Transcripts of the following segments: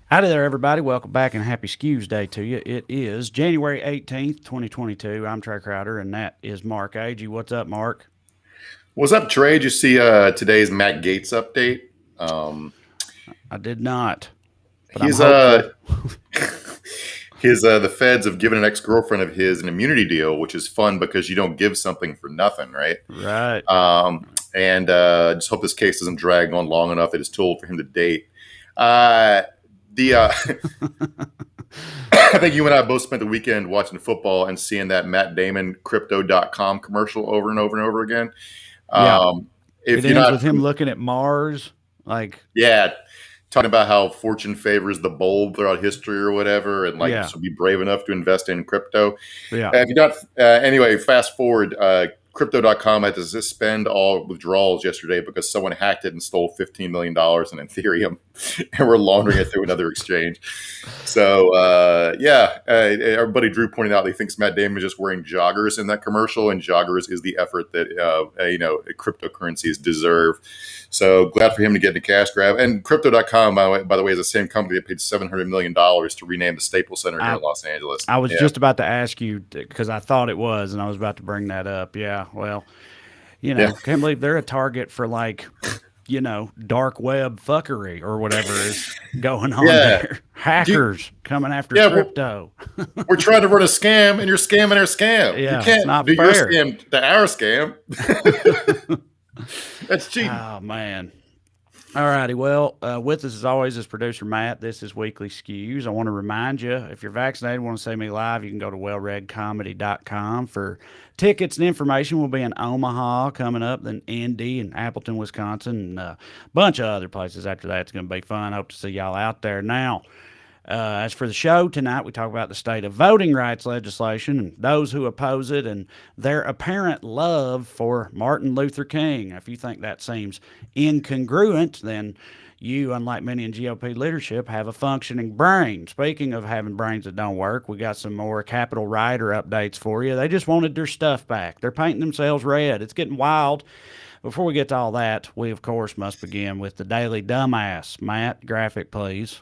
Howdy there, everybody. Welcome back and happy Skews Day to you. It is January 18th, 2022. I'm Trey Crowder, and that is Mark Agee. What's up, Mark? What's up, Trey? Did you see today's Matt Gaetz update? Um, I did not, but I'm he's hopeful. his the feds have given an ex girlfriend of his an immunity deal, which is fun because you don't give something for nothing, right? Right. And just hope this case doesn't drag on long enough that it's too old for him to date. Uh, the I think you and I both spent the weekend watching football and seeing that Matt Damon Crypto.com commercial over and over and over again. Yeah. Um, It if you're ends not with him looking at Mars. Like, Yeah, talking about how fortune favors the bold throughout history or whatever, and like yeah, so be brave enough to invest in crypto. yeah. If you not anyway, fast forward. Crypto.com had to suspend all withdrawals yesterday because someone hacked it and stole $15 million in Ethereum, and we're laundering it through another exchange. So our buddy Drew pointed out he thinks Matt Damon is just wearing joggers in that commercial, and joggers is the effort that cryptocurrencies deserve. So glad for him to get the cash grab. And Crypto.com, by the way, is the same company that paid $700 million to rename the Staples Center here I, in Los Angeles. I was Yeah, just about to ask you because I thought it was, and I was about to bring that up. Yeah. Well, yeah, can't believe they're a target for like, dark web fuckery or whatever is going on yeah. there. Do you, Hackers coming after yeah, crypto. we're trying to run a scam, and you're scamming our scam. You Yeah, it's can't not do your fair. scam to our scam. That's cheating. Oh man. All righty. Well, with us as always is producer Matt. This is Weekly Skews. I want to remind you, if you're vaccinated, want to see me live, you can go to wellreadcomedy.com for tickets and information. We'll be in Omaha coming up, then Indy and Appleton, Wisconsin, and a bunch of other places after that. It's going to be fun. Hope to see y'all out there. Now, as for the show tonight, we talk about the state of voting rights legislation and those who oppose it and their apparent love for Martin Luther King. If you think that seems incongruent, then you, unlike many in GOP leadership, have a functioning brain. Speaking of having brains that don't work, we got some more Capitol rioter updates for you. They just wanted their stuff back. They're painting themselves red. It's getting wild. Before we get to all that, we, of course, must begin with the Daily Dumbass. Matt, graphic, please.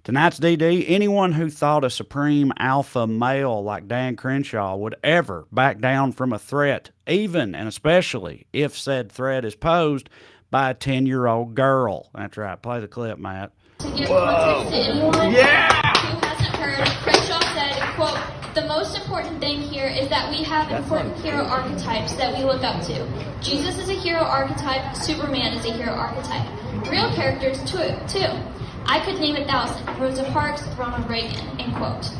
Tonight's DD, anyone who thought a supreme alpha male like Dan Crenshaw would ever back down from a threat, even and especially if said threat is posed by a 10-year-old girl. That's right. Play the clip, Matt. To give context to anyone who hasn't heard, Crenshaw said, quote, "The most important thing here is that we have important hero archetypes that we look up to. Jesus is a hero archetype, Superman is a hero archetype. Real characters too. I could name 1,000. Rosa Parks, Ronald Reagan," end quote.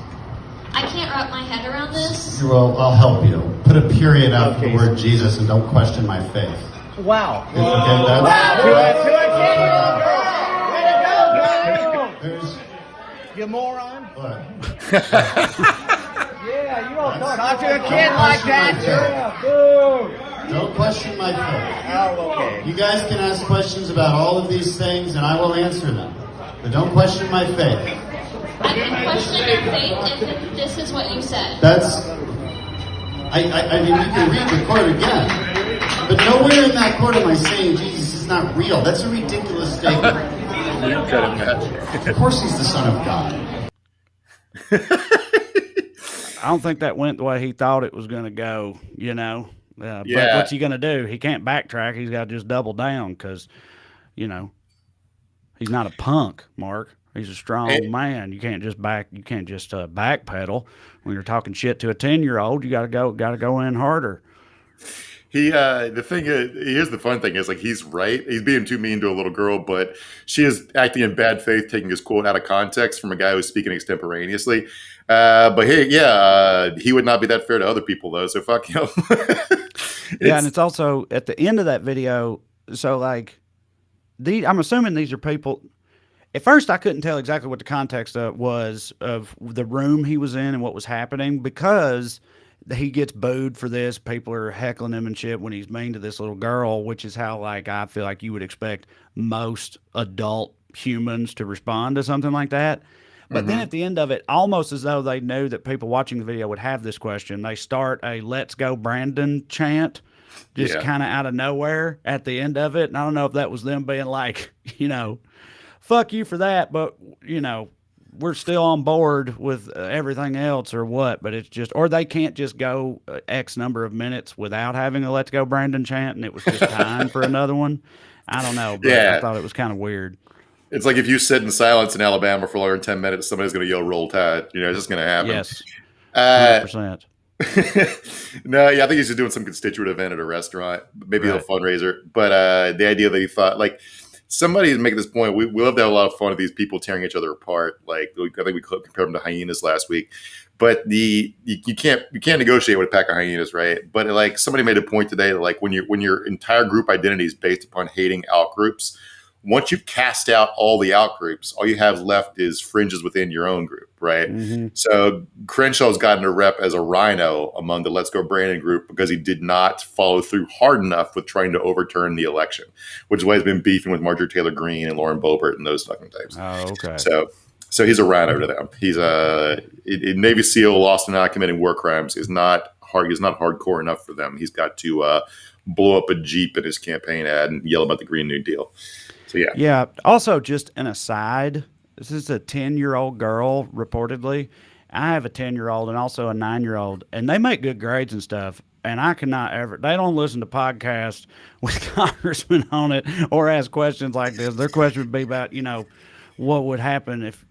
I can't wrap my head around this. Well, I'll help you. Put a period after the word Jesus and don't question my faith. Wow. Okay, that's, Way to go, guys. You moron. What? Yeah, you don't talk to a kid like that. Yeah, boo. Don't question my faith. Oh, okay. You guys can ask questions about all of these things and I will answer them. But don't question my faith. I can question your faith if this is what you said. That's... I mean, you can read the quote again. But nowhere in that quote am I saying Jesus is not real. That's a ridiculous statement. You cut it, Matt. Of course he's the Son of God. I don't think that went the way he thought it was going to go, But Yeah. what's he going to do? He can't backtrack. He's got to just double down because, he's not a punk, Mark. He's a strong man. You can't just backpedal when you're talking shit to a 10-year-old. You got to go in harder. The thing is, here's the fun thing is like he's right. He's being too mean to a little girl, but she is acting in bad faith, taking his quote out of context from a guy who's speaking extemporaneously. But hey, he would not be that fair to other people though. So fuck him. Yeah, and it's also at the end of that video. So like, I'm assuming these are people. At first, I couldn't tell exactly what the context was of the room he was in and what was happening because he gets booed for this. People are heckling him and shit when he's mean to this little girl, which is how like I feel like you would expect most adult humans to respond to something like that. But then at the end of it, almost as though they knew that people watching the video would have this question, they start a "Let's go Brandon" chant. just kind of out of nowhere at the end of it. And I don't know if that was them being like, fuck you for that, but we're still on board with everything else or what. But it's just, or they can't just go X number of minutes without having a "Let's Go Brandon" chant, and it was just time for another one. I don't know, but I thought it was kind of weird. It's like if you sit in silence in Alabama for longer than 10 minutes, somebody's going to yell "Roll Tide." It's just going to happen. Yes, 100%. No, I think he's just doing some constituent event at a restaurant, maybe a fundraiser. But the idea that he thought, like, somebody is making this point. We love to have a lot of fun with these people tearing each other apart. Like, I think we compared them to hyenas last week. But you can't negotiate with a pack of hyenas, right? But like somebody made a point today, that like when your entire group identity is based upon hating out groups, once you've cast out all the out groups, all you have left is fringes within your own group, right? Mm-hmm. So Crenshaw's gotten a rep as a rhino among the Let's Go Brandon group because he did not follow through hard enough with trying to overturn the election, which is why he's been beefing with Marjorie Taylor Greene and Lauren Boebert and those fucking types. Oh, okay. So he's a rhino to them. He's a Navy SEAL lost and not committing war crimes is not hard. He's not hardcore enough for them. He's got to blow up a Jeep in his campaign ad and yell about the Green New Deal. So yeah. Also, just an aside, this is a 10-year-old girl reportedly. I have a 10-year-old and also a 9-year-old, and they make good grades and stuff. And I cannot ever. They don't listen to podcasts with congressmen on it or ask questions like this. Their question would be about what would happen if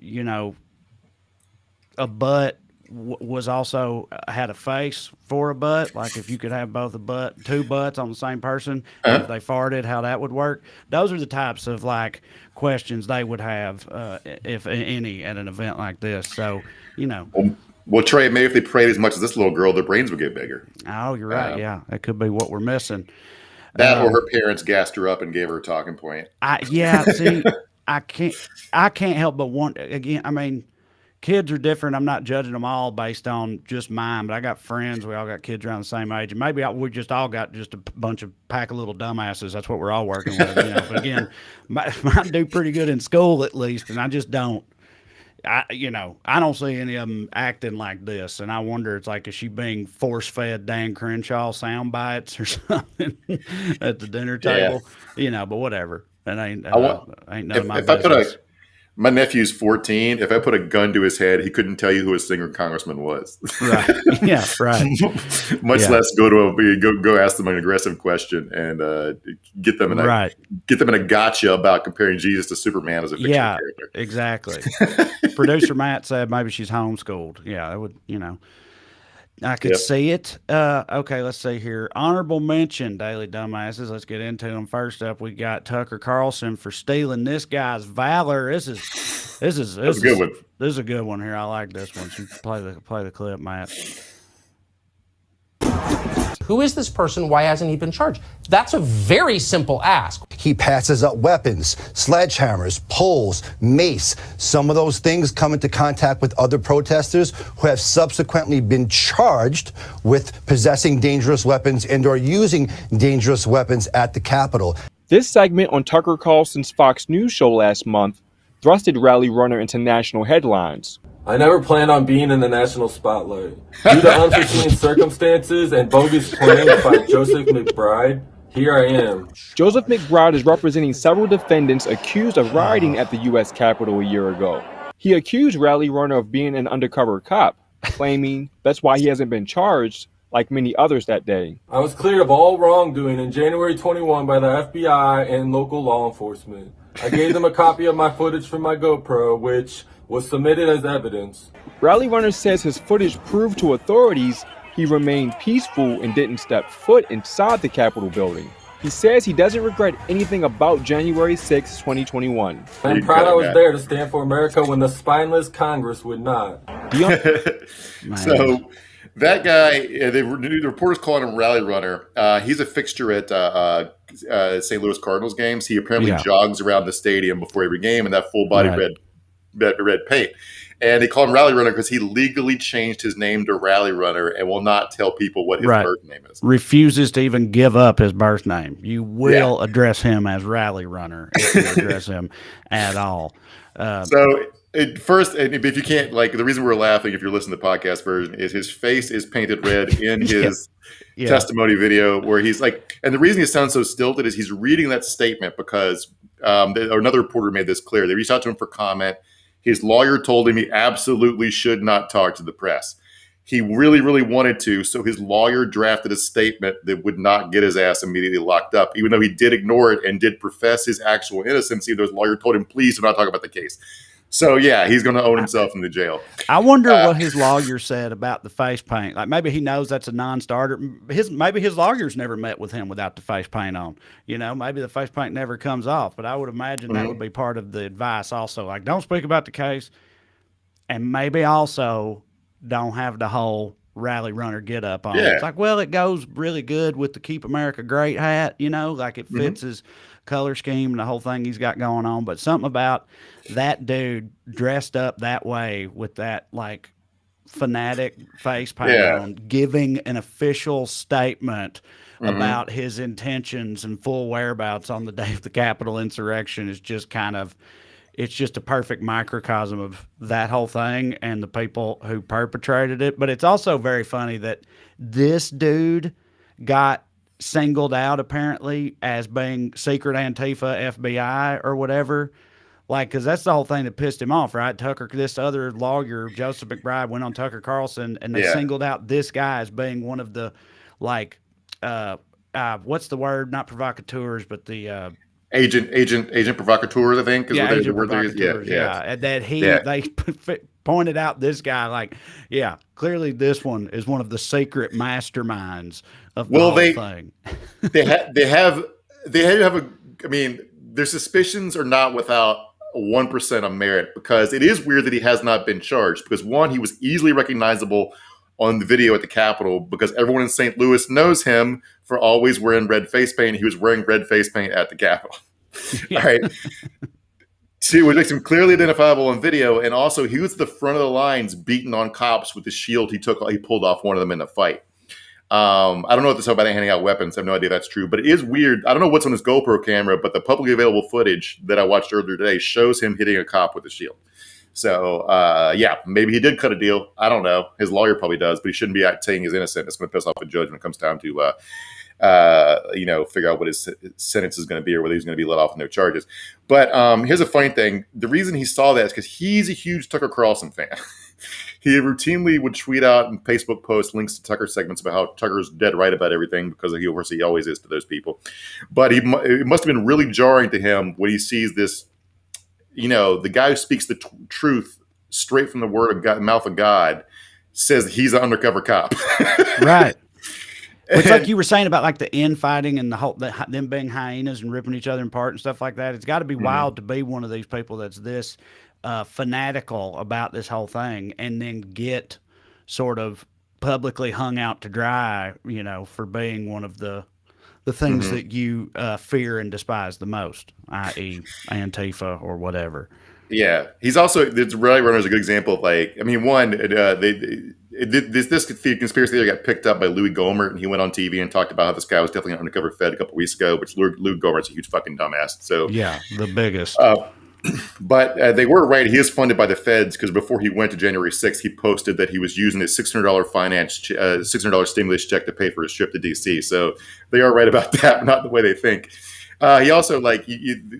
a butt was also had a face for a butt, like if you could have two butts on the same person, if they farted, how that would work. Those are the types of like questions they would have, if any, at an event like this. So well, Trey, maybe if they prayed as much as this little girl, their brains would get bigger. Oh, you're right. Yeah, that could be what we're missing. That or her parents gassed her up and gave her a talking point. See, I can't help but want again. I mean, kids are different. I'm not judging them all based on just mine, but I got friends. We all got kids around the same age, and maybe we just all got just a bunch of pack of little dumbasses. That's what we're all working with. But again, mine do pretty good in school at least, and I just don't. I don't see any of them acting like this, and I wonder, it's like, is she being force-fed Dan Crenshaw sound bites or something at the dinner table? But whatever. That ain't none of my business. My nephew's 14. If I put a gun to his head, he couldn't tell you who a singer congressman was. Right. Yeah. Right. Much less go ask them an aggressive question and get them in a gotcha about comparing Jesus to Superman as a fictional character. Exactly. Producer Matt said maybe she's homeschooled. Yeah, that would I could see it. Okay, let's see here. Honorable mention, Daily Dumbasses. Let's get into them. First up, we got Tucker Carlson for stealing this guy's valor. This is a good one. This is a good one here. I like this one. So play the clip, Matt. Who is this person? Why hasn't he been charged? That's a very simple ask. He passes out weapons, sledgehammers, poles, mace. Some of those things come into contact with other protesters who have subsequently been charged with possessing dangerous weapons and or using dangerous weapons at the Capitol. This segment on Tucker Carlson's Fox News show last month thrusted rally runner into national headlines. I never planned on being in the national spotlight. Due to unforeseen circumstances and bogus claims by Joseph McBride, here I am. Joseph McBride is representing several defendants accused of rioting at the U.S. Capitol a year ago. He accused rally runner of being an undercover cop, claiming that's why he hasn't been charged, like many others that day. I was cleared of all wrongdoing in January 21 by the FBI and local law enforcement. I gave them a copy of my footage from my GoPro, which was submitted as evidence. Rally runner says his footage proved to authorities he remained peaceful and didn't step foot inside the Capitol building. He says he doesn't regret anything about January 6, 2021. I'm proud I was there to stand for America when the spineless Congress would not. So that guy, the reporters calling him Rally Runner. He's a fixture at St. Louis Cardinals games. He apparently jogs around the stadium before every game in that full body red paint. And they call him Rally Runner because he legally changed his name to Rally Runner and will not tell people what his birth name is. Refuses to even give up his birth name. You will address him as Rally Runner if you address him at all. So At first, and if you can't, like, the reason we're laughing, if you're listening to the podcast version, is his face is painted red in his testimony video, where he's like, and the reason he sounds so stilted is he's reading that statement because another reporter made this clear. They reached out to him for comment. His lawyer told him he absolutely should not talk to the press. He really, really wanted to, so his lawyer drafted a statement that would not get his ass immediately locked up, even though he did ignore it and did profess his actual innocence, even though his lawyer told him, please do not talk about the case. So, yeah, he's going to own himself in the jail. I wonder what his lawyer said about the face paint. Like, maybe he knows that's a non-starter. Maybe his lawyer's never met with him without the face paint on. You know, maybe the face paint never comes off. But I would imagine that would be part of the advice also. Like, don't speak about the case. And maybe also don't have the whole rally runner get up on. It's like, well, it goes really good with the Keep America Great hat, you know, like it fits his color scheme and the whole thing he's got going on. But something about that dude dressed up that way with that like fanatic face paint on, giving an official statement about his intentions and full whereabouts on the day of the Capitol insurrection is just kind of, it's just a perfect microcosm of that whole thing and the people who perpetrated it. But it's also very funny that this dude got singled out apparently as being secret Antifa FBI or whatever. Like, because that's the whole thing that pissed him off, right? This other lawyer, Joseph McBride, went on Tucker Carlson and they singled out this guy as being one of the, like, what's the word? Not provocateurs, but the agent provocateurs, I think. Agent provocateurs. And that they pointed out this guy, like, clearly this one is one of the secret masterminds of the whole thing. they have I mean, their suspicions are not without 1% of merit, because it is weird that he has not been charged. Because one, he was easily recognizable on the video at the Capitol because everyone in St. Louis knows him for always wearing red face paint. He was wearing red face paint at the Capitol. All right. So it makes him clearly identifiable on video. And also, he was at the front of the lines beating on cops with the shield he pulled off one of them in a fight. I don't know what this is about handing out weapons. I have no idea if that's true, but it is weird. I don't know what's on his GoPro camera, but the publicly available footage that I watched earlier today shows him hitting a cop with a shield. So, maybe he did cut a deal. I don't know. His lawyer probably does, but he shouldn't be saying he's innocent. It's going to piss off a judge when it comes time to, figure out what his sentence is going to be or whether he's going to be let off with no charges. But here's a funny thing. The reason he saw that is because he's a huge Tucker Carlson fan. He routinely would tweet out and Facebook post links to Tucker segments about how Tucker's dead right about everything, because he, of course, he always is to those people. But it must have been really jarring to him when he sees this, the guy who speaks the truth straight from the mouth of God says he's an undercover cop. Right. It's like you were saying about like the infighting and them being hyenas and ripping each other apart and stuff like that. It's got to be wild to be one of these people that's this fanatical about this whole thing and then get sort of publicly hung out to dry, for being one of the things that you fear and despise the most, i.e. Antifa or whatever. Yeah. He's also, the Rally Runner is a good example of this conspiracy theory got picked up by Louis Gohmert, and he went on TV and talked about how this guy was definitely an undercover Fed a couple weeks ago, which Louis Gohmert's a huge fucking dumbass. So yeah, the biggest. But they were right. He is funded by the feds, because before he went to January 6th, he posted that he was using his $600 $600 stimulus check to pay for his trip to D.C. So they are right about that, not the way they think. He also,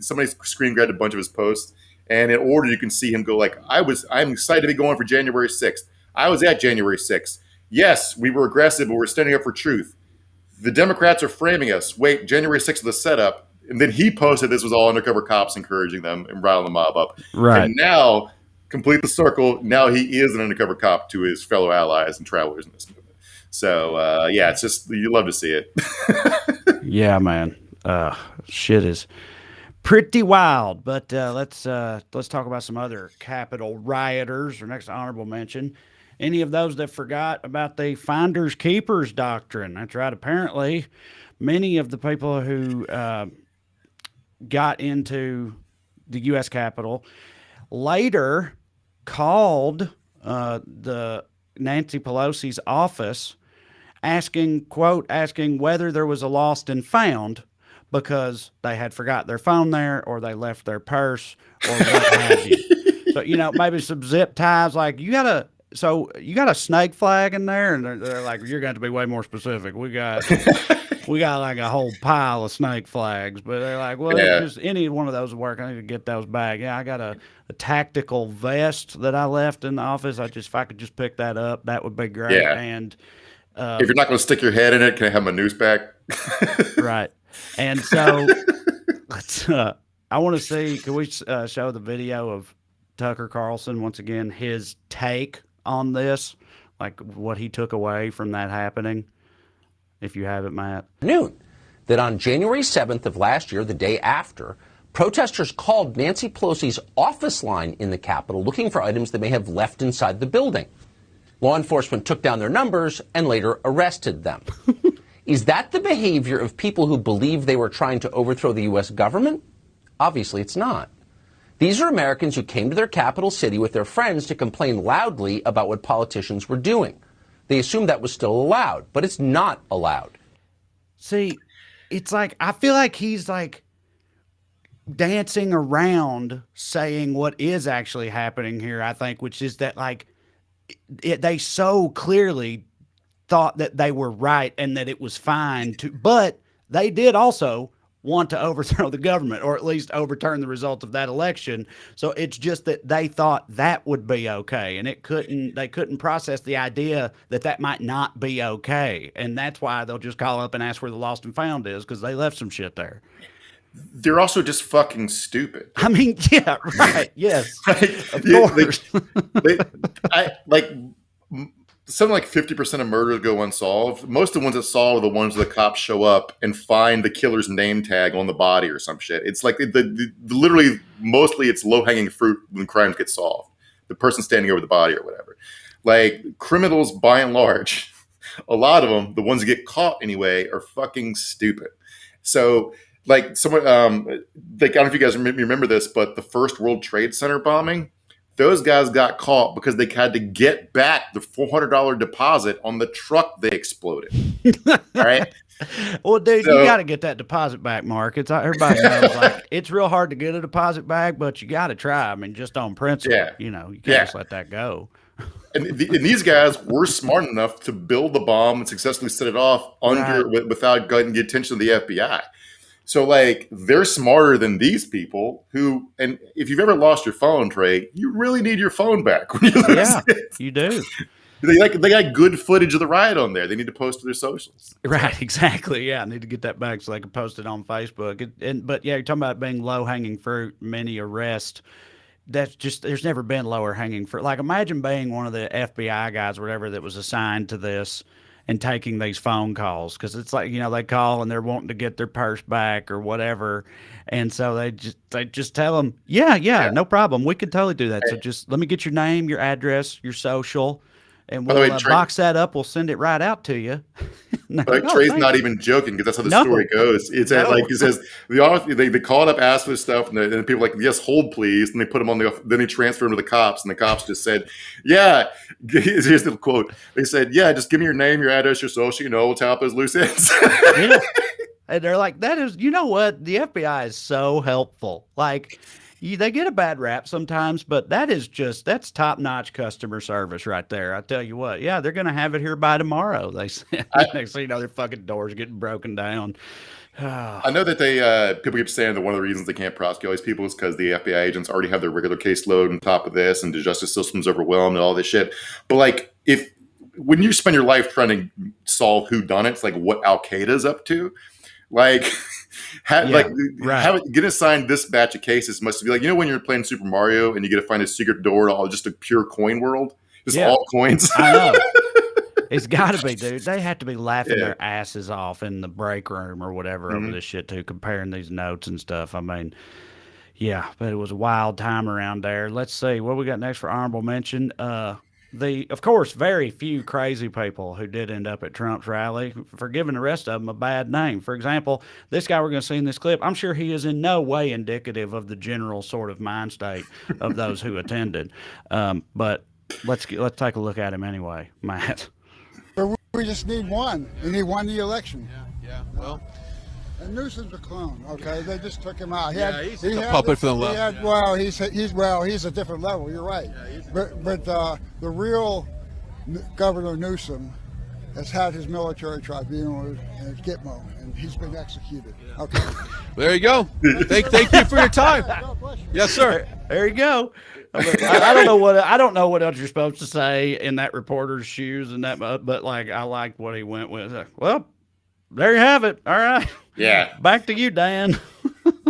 somebody screen grabbed a bunch of his posts, and in order you can see him go like, I'm excited to be going for January 6th. I was at January 6th. Yes, we were aggressive, but we're standing up for truth. The Democrats are framing us. Wait, January 6th is the setup. And then he posted this was all undercover cops encouraging them and riling the mob up. Right. And now, complete the circle, now he is an undercover cop to his fellow allies and travelers in this movement. So, it's just, you love to see it. Yeah, man. Shit is pretty wild. But let's talk about some other Capitol rioters. Our next honorable mention. Any of those that forgot about the finders keepers doctrine. That's right. Apparently, many of the people who got into the U.S. Capitol later called the Nancy Pelosi's office asking whether there was a lost and found, because they had forgot their phone there or they left their purse or what have you. So, maybe some zip ties. Like, you got a snake flag in there? And they're like, you're going to be way more specific. We got like a whole pile of snake flags. But they're like, well, Yeah. just any one of those would work. I need to get those back. Yeah, I got a tactical vest that I left in the office. If I could just pick that up, that would be great. Yeah. And if you're not going to stick your head in it, can I have my noose back? right. And so let's. I want to see. Can we show the video of Tucker Carlson once again? His take on this, like what he took away from that happening. If you have it, Matt. Noon, that on January 7th of last year, the day after, protesters called Nancy Pelosi's office line in the Capitol looking for items they may have left inside the building. Law enforcement took down their numbers and later arrested them. Is that the behavior of people who believe they were trying to overthrow the U.S. government? Obviously, it's not. These are Americans who came to their capital city with their friends to complain loudly about what politicians were doing. They assumed that was still allowed, but it's not allowed. See, it's like, I feel like he's like dancing around saying what is actually happening here, I think, which is that like they so clearly thought that they were right and that it was fine to, but they did also want to overthrow the government, or at least overturn the result of that election. So it's just that they thought that would be okay, and they couldn't process the idea that that might not be okay. And that's why they'll just call up and ask where the lost and found is, because they left some shit there. They're also just fucking stupid. I mean, yeah, right. Yes. Of course. Something like 50% of murders go unsolved. Most of the ones that solve are the ones where the cops show up and find the killer's name tag on the body or some shit. It's like literally mostly it's low-hanging fruit when crimes get solved. The person standing over the body or whatever. Like, criminals, by and large, a lot of them, the ones that get caught anyway, are fucking stupid. So, like, someone, I don't know if you guys remember this, but the first World Trade Center bombing, those guys got caught because they had to get back the $400 deposit on the truck they exploded. All right. Well, dude, you got to get that deposit back, Mark. Everybody knows, like, it's real hard to get a deposit back, but you got to try. I mean, just on principle. Yeah. You can't just let that go. And these guys were smart enough to build the bomb and successfully set it off without getting the attention of the FBI. So, like, they're smarter than these people who, and if you've ever lost your phone, Trey, you really need your phone back when you lose it. You do. They got good footage of the riot on there. They need to post to their socials. Right, exactly. Yeah, I need to get that back so they can post it on Facebook. But yeah, you're talking about being low-hanging fruit, many arrests. That's just, there's never been lower hanging fruit. Like, imagine being one of the FBI guys or whatever that was assigned to this and taking these phone calls, because it's like, they call and they're wanting to get their purse back or whatever, and so they just tell them, yeah, no problem, we can totally do that. So just let me get your name, your address, your social, and we'll box that up. We'll send it right out to you. Trey's not even joking, because that's how the story goes. It's like he says they called up, asked for this stuff, and people are like, yes, hold please, and they put him on then they transfer him to the cops, and the cops just said, yeah. Here's the quote. They said, yeah, just give me your name, your address, your social. We'll tie up those loose ends. Yeah. And they're like, that is, you know what? The FBI is so helpful. Like, they get a bad rap sometimes, but that's top-notch customer service right there. I tell you what. Yeah, they're going to have it here by tomorrow, they said. Next thing you know, their fucking doors getting broken down. I know that people keep saying that one of the reasons they can't prosecute all these people is because the FBI agents already have their regular caseload on top of this, and the justice system's overwhelmed and all this shit. But, like, when you spend your life trying to solve whodunits, like what Al Qaeda's up to, like, get assigned this batch of cases must be like, when you're playing Super Mario and you get to find a secret door to just a pure coin world, just all coins. I know. It's got to be, dude. They have to be laughing their asses off in the break room or whatever over this shit too, comparing these notes and stuff. I mean, yeah, but it was a wild time around there. Let's see what we got next for honorable mention. Of course, very few crazy people who did end up at Trump's rally for giving the rest of them a bad name. For example, this guy we're going to see in this clip, I'm sure he is in no way indicative of the general sort of mind state of those who attended. But let's take a look at him anyway, Matt. We just need one. We need one the election. Yeah. Well, And Newsom's a clone. Okay, they just took him out. He's a puppet for the left. He's a different level. You're right. But the real Governor Newsom has had his military tribunal and Gitmo, and he's been executed. Okay. There you go. Thank you for your time. Yes, sir. There you go. I don't know what else you're supposed to say in that reporter's shoes and that, but like I liked what he went with. Well, there you have it. All right. Yeah. Back to you, Dan.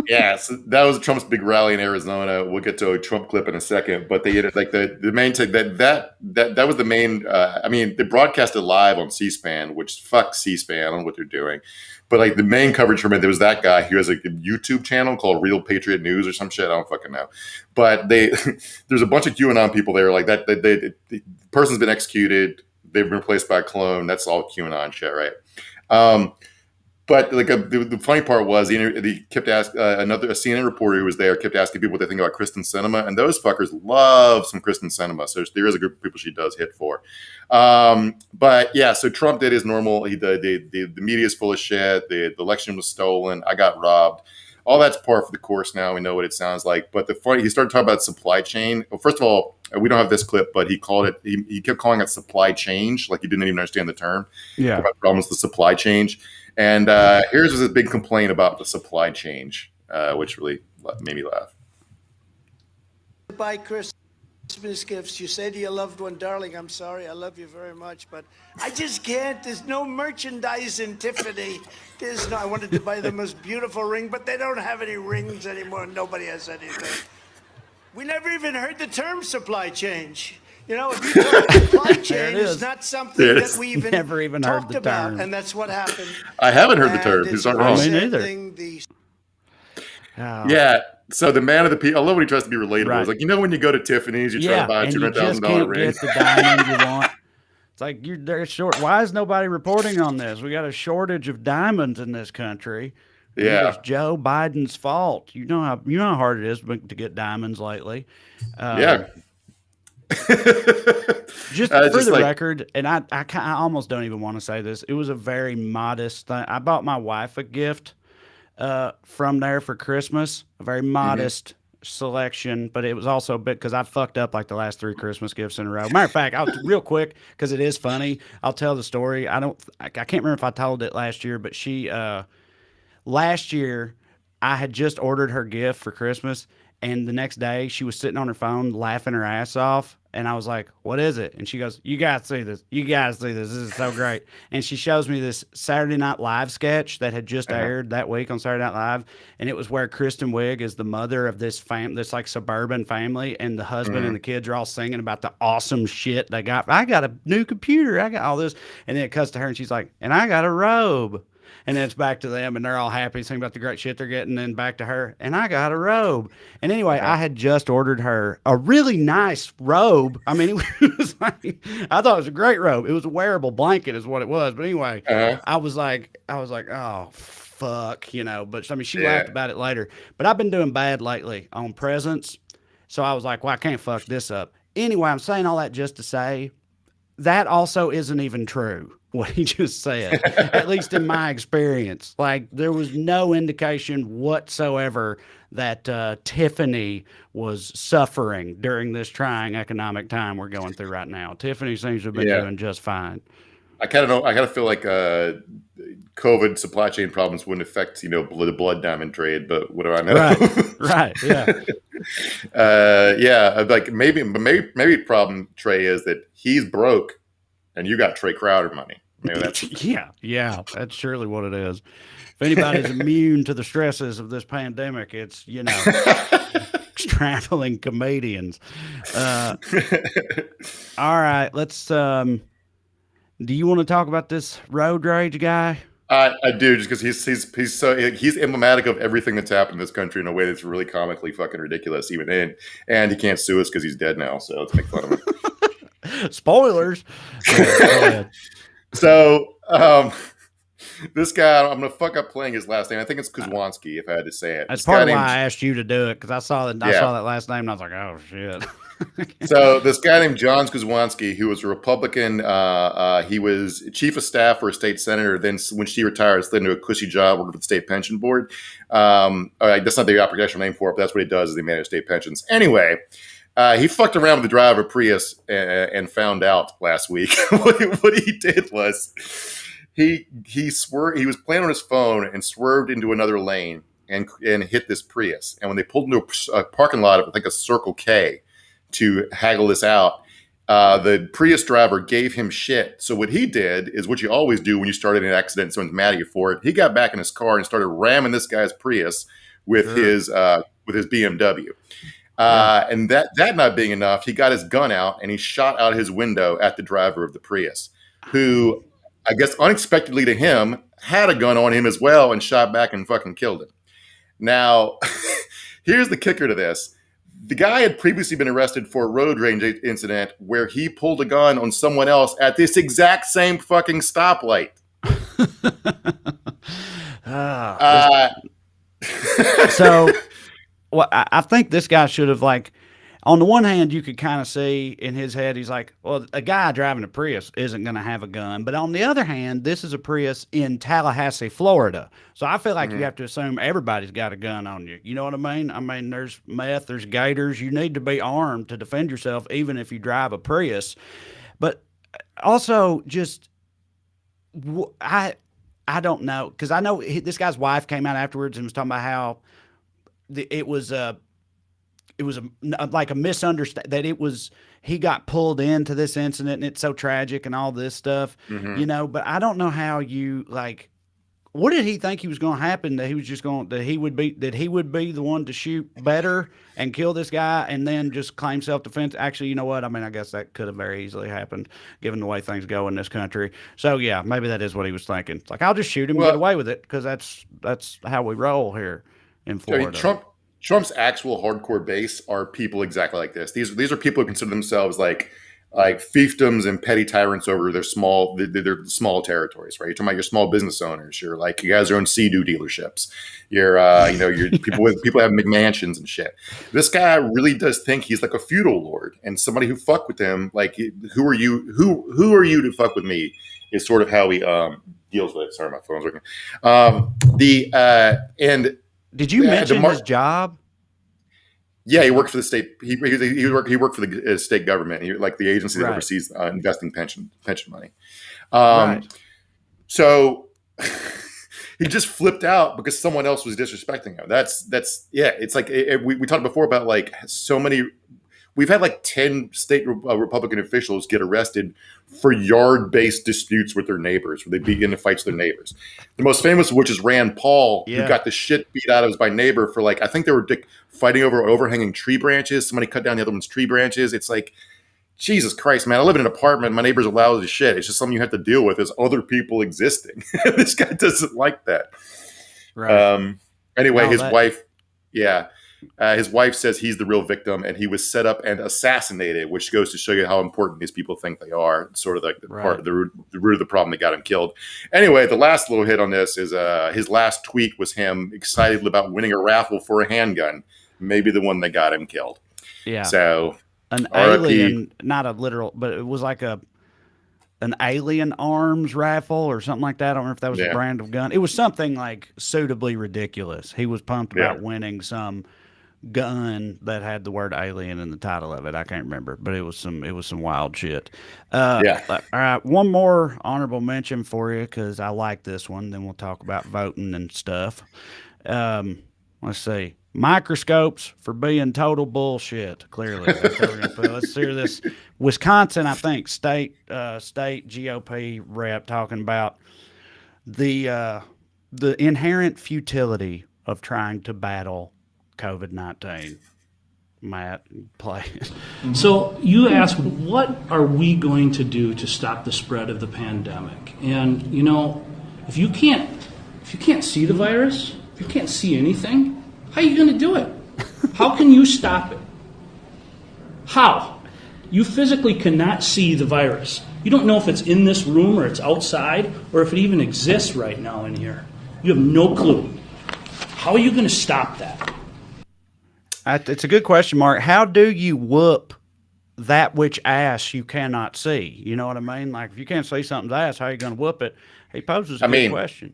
Yeah, so that was Trump's big rally in Arizona. We'll get to a Trump clip in a second, but they like the main thing that was the main. I mean, they broadcast it live on C-SPAN, which fuck C-SPAN. I don't know what they're doing, but like the main coverage from it, there was that guy. He has like a YouTube channel called Real Patriot News or some shit. I don't fucking know, but there's a bunch of QAnon people there. Like that, the person's been executed. They've been replaced by a clone. That's all QAnon shit, right? But like the funny part was he kept asking a CNN reporter who was there kept asking people what they think about Kristen Sinema, and those fuckers love some Kristen Sinema. So there is a group of people she does hit for. But yeah, so Trump did his normal. The media is full of shit. The election was stolen. I got robbed. All that's par for the course now. We know what it sounds like. But he started talking about supply chain. Well, first of all, we don't have this clip, but he called it. He kept calling it supply change, like he didn't even understand the term. Yeah, about problems with the supply change. And here's a big complaint about the supply change, which really made me laugh. Buy Christmas gifts. You say to your loved one, darling, I'm sorry, I love you very much, but I just can't. There's no merchandise in Tiffany. I wanted to buy the most beautiful ring, but they don't have any rings anymore. Nobody has anything. We never even heard the term supply change. You know, if you talk supply chain is not something that we even never even talked heard the about, term. and that's what happened. I haven't heard the term. He's not wrong. Me neither. Yeah. So the man of the people, I love when he tries to be relatable. Right. It's like, you know, when you go to Tiffany's, you try to buy a $200,000 ring. Get the diamond you want. It's like they're short. Why is nobody reporting on this? We got a shortage of diamonds in this country. Yeah, it's Joe Biden's fault. You know how hard it is to get diamonds lately. Yeah. Just for the record, and I almost don't even want to say this. It was a very modest thing. I bought my wife a gift from there for Christmas. A very modest selection, but it was also a bit because I fucked up like the last 3 Christmas gifts in a row. Matter of fact, real quick because it is funny. I'll tell the story. I can't remember if I told it last year, but she last year I had just ordered her gift for Christmas. And the next day, she was sitting on her phone laughing her ass off. And I was like, what is it? And she goes, you got to see this. You got to see this. This is so great. And she shows me this Saturday Night Live sketch that had just aired that week on Saturday Night Live. And it was where Kristen Wiig is the mother of this like suburban family. And the husband and the kids are all singing about the awesome shit they got. I got a new computer. I got all this. And then it cuts to her and she's like, and I got a robe. And then it's back to them, and they're all happy, singing about the great shit they're getting. And then back to her, and I got a robe. And anyway, I had just ordered her a really nice robe. I mean, it was like, I thought it was a great robe. It was a wearable blanket, is what it was. But anyway, I was like, oh fuck, you know. But I mean, she laughed about it later. But I've been doing bad lately on presents, so I was like, well, I can't fuck this up. Anyway, I'm saying all that just to say that also isn't even true. What he just said, at least in my experience. Like, there was no indication whatsoever that Tiffany was suffering during this trying economic time we're going through right now. Tiffany seems to have been doing just fine. I kind of feel like COVID supply chain problems wouldn't affect, you know, the blood diamond trade, but what do I know? Right, yeah. Like maybe the problem, Trey, is that he's broke and you got Trey Crowder money. Maybe that's yeah, that's surely what it is. If anybody's immune to the stresses of this pandemic, it's, you know, traveling comedians. All right, let's do you want to talk about this road rage guy? I do, just because he's emblematic of everything that's happened in this country in a way that's really comically fucking ridiculous. And he can't sue us because he's dead now. So let's make fun of him. Spoilers. So this guy, I'm gonna fuck up playing his last name. I think it's Kuzwanski, if I had to say it. That's part of why I asked you to do it, because I saw that last name and I was like, oh shit. So this guy named John Skuzwanski, who was a Republican, he was chief of staff for a state senator. Then when she retired, slid into a cushy job working for the state pension board. That's not the operational name for it, but that's what he does is he manages state pensions. Anyway, he fucked around with the driver of a Prius and found out last week. What he did was he swerved. He was playing on his phone and swerved into another lane and hit this Prius. And when they pulled into a parking lot of, I think, a Circle K to haggle this out, the Prius driver gave him shit. So what he did is what you always do when you start in an accident and someone's mad at you for it. He got back in his car and started ramming this guy's Prius with his BMW. And that not being enough, he got his gun out and he shot out his window at the driver of the Prius, who, I guess unexpectedly to him, had a gun on him as well and shot back and fucking killed him. Now, here's the kicker to this. The guy had previously been arrested for a road rage incident where he pulled a gun on someone else at this exact same fucking stoplight. So, well, I think this guy should have, like, on the one hand, you could kind of see in his head, he's like, well, a guy driving a Prius isn't going to have a gun. But on the other hand, this is a Prius in Tallahassee, Florida. So I feel like you have to assume everybody's got a gun on you. You know what I mean? I mean, there's meth, there's gators. You need to be armed to defend yourself, even if you drive a Prius. But also just, I don't know, because I know this guy's wife came out afterwards and was talking about how it was like a misunderstanding, that he got pulled into this incident and it's so tragic and all this stuff, you know, but I don't know how you, like, what did he think he was going to happen? That he was just going, that he would be the one to shoot better and kill this guy and then just claim self-defense? Actually, you know what? I mean, I guess that could have very easily happened given the way things go in this country. So yeah, maybe that is what he was thinking. It's like, I'll just shoot him and get away with it because that's how we roll here in Florida. I mean, Trump's actual hardcore base are people exactly like this. These are people who consider themselves like fiefdoms and petty tyrants over their small territories, right? You're talking about your small business owners. You're like, you guys own Sea-Doo dealerships. You're you're people have McMansions and shit. This guy really does think he's like a feudal lord, and somebody who fuck with him, like, who are you to fuck with me, is sort of how he deals with it. Sorry, my phone's working. And did you mention his job? Yeah, he worked for the state. He worked for the state government. He, like the agency that oversees investing pension money. Right. So he just flipped out because someone else was disrespecting him. That's It's like we talked before about like so many. We've had like 10 state Republican officials get arrested for yard-based disputes with their neighbors, where they begin to fight their neighbors. The most famous of which is Rand Paul, who got the shit beat out of his by neighbor for like, I think they were fighting over overhanging tree branches. Somebody cut down the other one's tree branches. It's like, Jesus Christ, man, I live in an apartment. My neighbors are loud as shit. It's just something you have to deal with as other people existing. This guy doesn't like that. Right. Anyway, his wife says he's the real victim and he was set up and assassinated, which goes to show you how important these people think they are. It's sort of like part of the root of the problem that got him killed. Anyway, the last little hit on this is his last tweet was him excited about winning a raffle for a handgun, maybe the one that got him killed. Yeah. So an alien, not a literal, but it was like an alien arms raffle or something like that. I don't know if that was a brand of gun. It was something like suitably ridiculous. He was pumped about winning some gun that had the word alien in the title of it. I can't remember, but it was some wild shit. All right, one more honorable mention for you because I like this one. Then we'll talk about voting and stuff. Let's see. Microscopes for being total bullshit. Clearly, that's what we're gonna put. Let's hear this. Wisconsin, I think, state GOP rep talking about the inherent futility of trying to battle COVID-19. Matt, play. So you ask, what are we going to do to stop the spread of the pandemic? And you know, if you can't see the virus, if you can't see anything, how are you going to do it? How can you stop it? How? You physically cannot see the virus. You don't know if it's in this room or it's outside or if it even exists right now in here. You have no clue. How are you going to stop that? It's a good question, Mark. How do you whoop that which ass you cannot see. You know what I mean? Like, if you can't see something's ass, how are you going to whoop it? He poses a good question.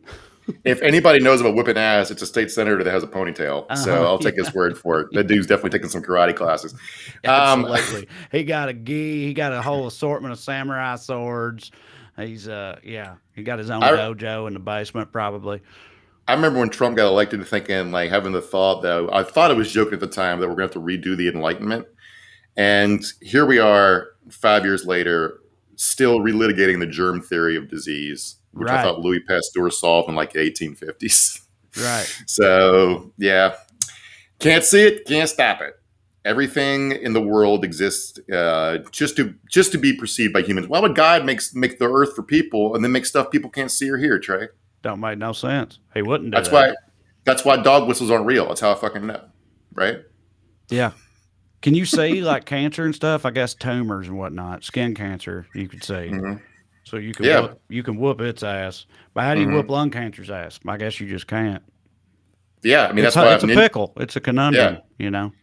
If anybody knows about whipping ass, it's a state senator that has a ponytail. So I'll take his word for it. That dude's definitely taking some karate classes. Absolutely. He got a gi. He got a whole assortment of samurai swords. He's he got his own dojo in the basement probably. I remember when Trump got elected, thinking, like, having the thought that I thought it was joking at the time that we're going to have to redo the Enlightenment. And here we are 5 years later, still relitigating the germ theory of disease, which I thought Louis Pasteur solved in like the 1850s. Right. So, yeah, can't see it, can't stop it. Everything in the world exists just to be perceived by humans. Why would God make the earth for people and then make stuff people can't see or hear, Trey? Don't make no sense. He wouldn't do That's that. That's why dog whistles aren't real. That's how I fucking know, right? Yeah. Can you see like cancer and stuff? I guess tumors and whatnot, skin cancer. You could see, so you can whoop its ass. But how do you whoop lung cancer's ass? I guess you just can't. Yeah, I mean it's a pickle. It's a conundrum. Yeah. You know,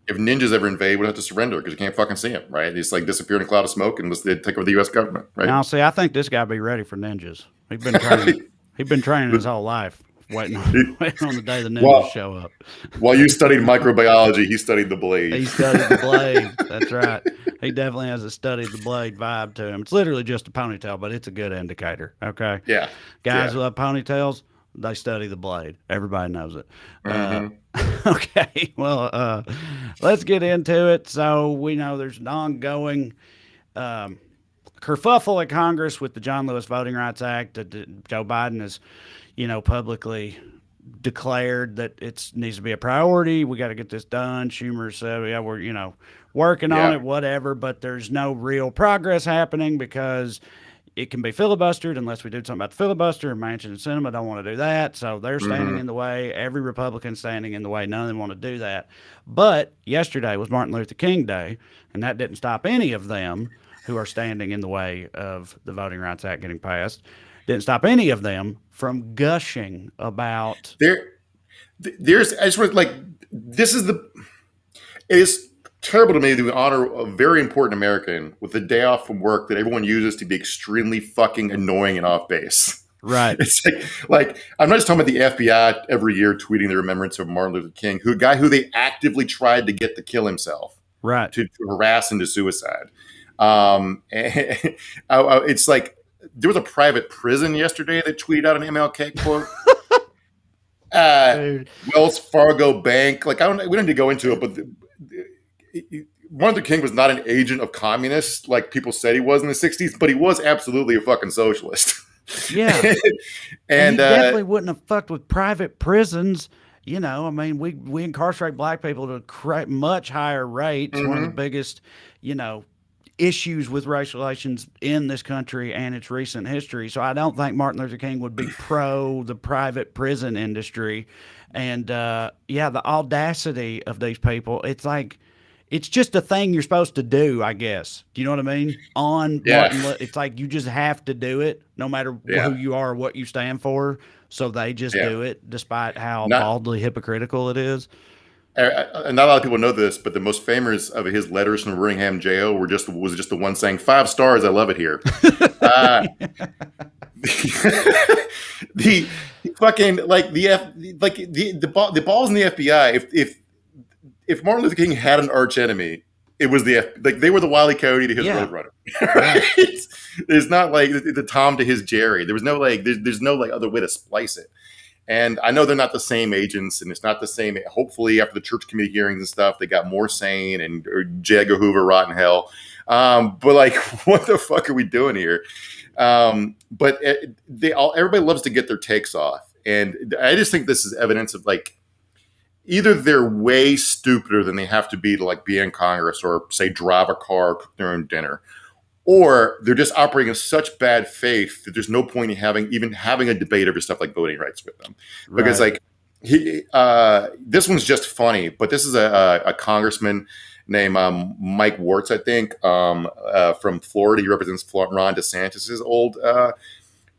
if ninjas ever invade, we'd have to surrender because you can't fucking see them, right? They just like disappear in a cloud of smoke and they take over the U.S. government, right? Now, see, I think this guy be ready for ninjas. He's been training. He's been training his whole life. Waiting on the day the ninjas show up. While you studied microbiology, he studied the blade. He studied the blade. That's right. He definitely has a study the blade vibe to him. It's literally just a ponytail, but it's a good indicator. Okay. Yeah. Guys who love ponytails, they study the blade. Everybody knows it. Okay. Well, let's get into it. So we know there's an ongoing kerfuffle at Congress with the John Lewis Voting Rights Act that Joe Biden has, publicly declared that it needs to be a priority. We got to get this done. Schumer said, we're, working on it, whatever, but there's no real progress happening because it can be filibustered unless we do something about the filibuster, and Manchin and Sinema don't want to do that. So they're standing in the way. Every Republican standing in the way. None of them want to do that. But yesterday was Martin Luther King Day, and that didn't stop any of them who are standing in the way of the Voting Rights Act getting passed. Didn't stop any of them from gushing about there's I just want this is it is terrible to me to honor a very important American with the day off from work that everyone uses to be extremely fucking annoying and off base. Right. It's like I'm not just talking about the FBI every year tweeting the remembrance of Martin Luther King, a guy who they actively tried to get to kill himself, right, to harass into suicide. It's like there was a private prison yesterday that tweeted out an MLK quote. Wells Fargo Bank. We don't need to go into it, but Martin Luther King was not an agent of communists like people said he was in the 60s, but he was absolutely a fucking socialist. Yeah. and he definitely wouldn't have fucked with private prisons. I mean, we incarcerate black people to much higher rates. One of the biggest, issues with race relations in this country and its recent history. So I don't think Martin Luther King would be pro the private prison industry. And the audacity of these people, it's like, it's just a thing you're supposed to do, I guess. Do you know what I mean? It's like you just have to do it no matter who you are or what you stand for. So they just do it despite how baldly hypocritical it is. And not a lot of people know this, but the most famous of his letters from Birmingham jail was just the one saying 5 stars. I love it here. The fucking the balls in the FBI. If Martin Luther King had an arch enemy, it was they were the Wile E. Coyote to his Roadrunner. Right? It's not like the Tom to his Jerry. There was no there's no other way to splice it. And I know they're not the same agents, and it's not the same. Hopefully, after the church committee hearings and stuff, they got more sane and J. Edgar Hoover rot in hell. But what the fuck are we doing here? But everybody loves to get their takes off, and I just think this is evidence of either they're way stupider than they have to be to be in Congress or say drive a car, or cook their own dinner. Or they're just operating in such bad faith that there's no point in even having a debate over stuff like voting rights with them. Because this one's just funny, but this is a congressman named Mike Wartz, I think, from Florida. He represents Ron DeSantis' old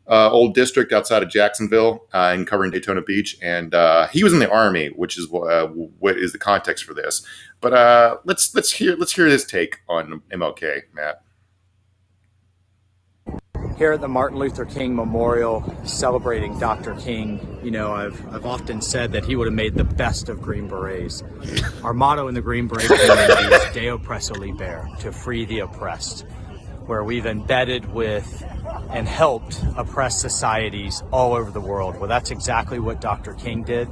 old district outside of Jacksonville and covering Daytona Beach. And he was in the Army, which is what is the context for this. But let's hear this take on MLK, Matt. Here at the Martin Luther King Memorial, celebrating Dr. King, you know, I've often said that he would have made the best of Green Berets. Our motto in the Green Beret community is De Oppresso Liber, to free the oppressed, where we've embedded with and helped oppressed societies all over the world. Well, that's exactly what Dr. King did.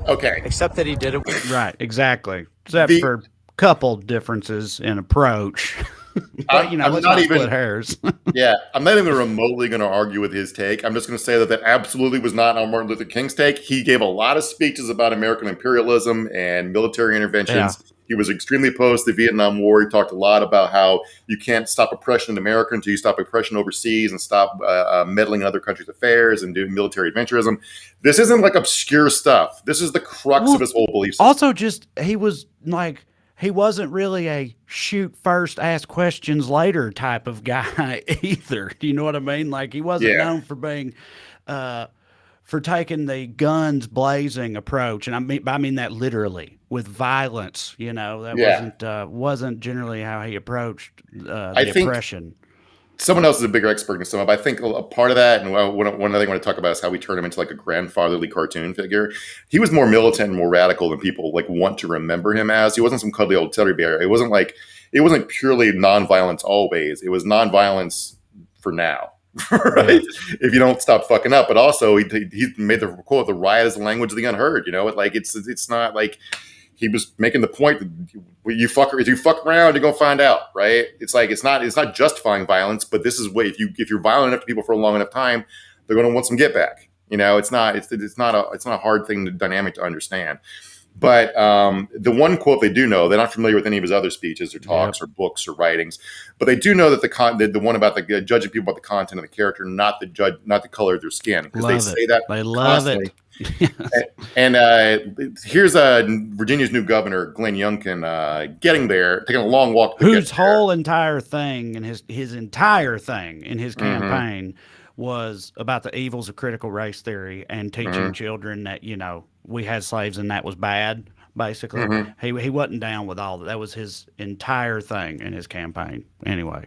Okay. Except that he did it. Right, exactly. Except for a couple differences in approach. But, let's not split hairs. Yeah, I'm not even remotely going to argue with his take. I'm just going to say that absolutely was not on Martin Luther King's take. He gave a lot of speeches about American imperialism and military interventions. Yeah. He was extremely opposed to the Vietnam War. He talked a lot about how you can't stop oppression in America until you stop oppression overseas and stop meddling in other countries' affairs and doing military adventurism. This isn't like obscure stuff. This is the crux of his whole belief system. Also, he wasn't really a shoot first, ask questions later type of guy either. Do you know what I mean? Like, he wasn't known for being, for taking the guns blazing approach. And I mean that literally with violence, that wasn't generally how he approached the oppression. Someone else is a bigger expert than some of. I think a part of that, and one other thing I want to talk about is how we turn him into like a grandfatherly cartoon figure. He was more militant and more radical than people like want to remember him as. He wasn't some cuddly old teddy bear. It wasn't purely nonviolence always. It was nonviolence for now, right? If you don't stop fucking up. But also he made the quote, "The riot is the language of the unheard." It's not like. He was making the point that if you fuck around, you're gonna find out, right? It's like it's not justifying violence, but this is what if you're violent enough to people for a long enough time, they're gonna want some get back. It's not a hard dynamic to understand. But the one quote they do know, they're not familiar with any of his other speeches or talks or books or writings, but they do know that the one about the judging people about the content of the character, not the color of their skin, because they say that they love constantly. it. And here's Virginia's new governor, Glenn Youngkin, getting there, taking a long walk. Whose whole entire thing and his entire thing in his campaign was about the evils of critical race theory and teaching children that we had slaves and that was bad. Basically, he wasn't down with all that. That was his entire thing in his campaign. Anyway.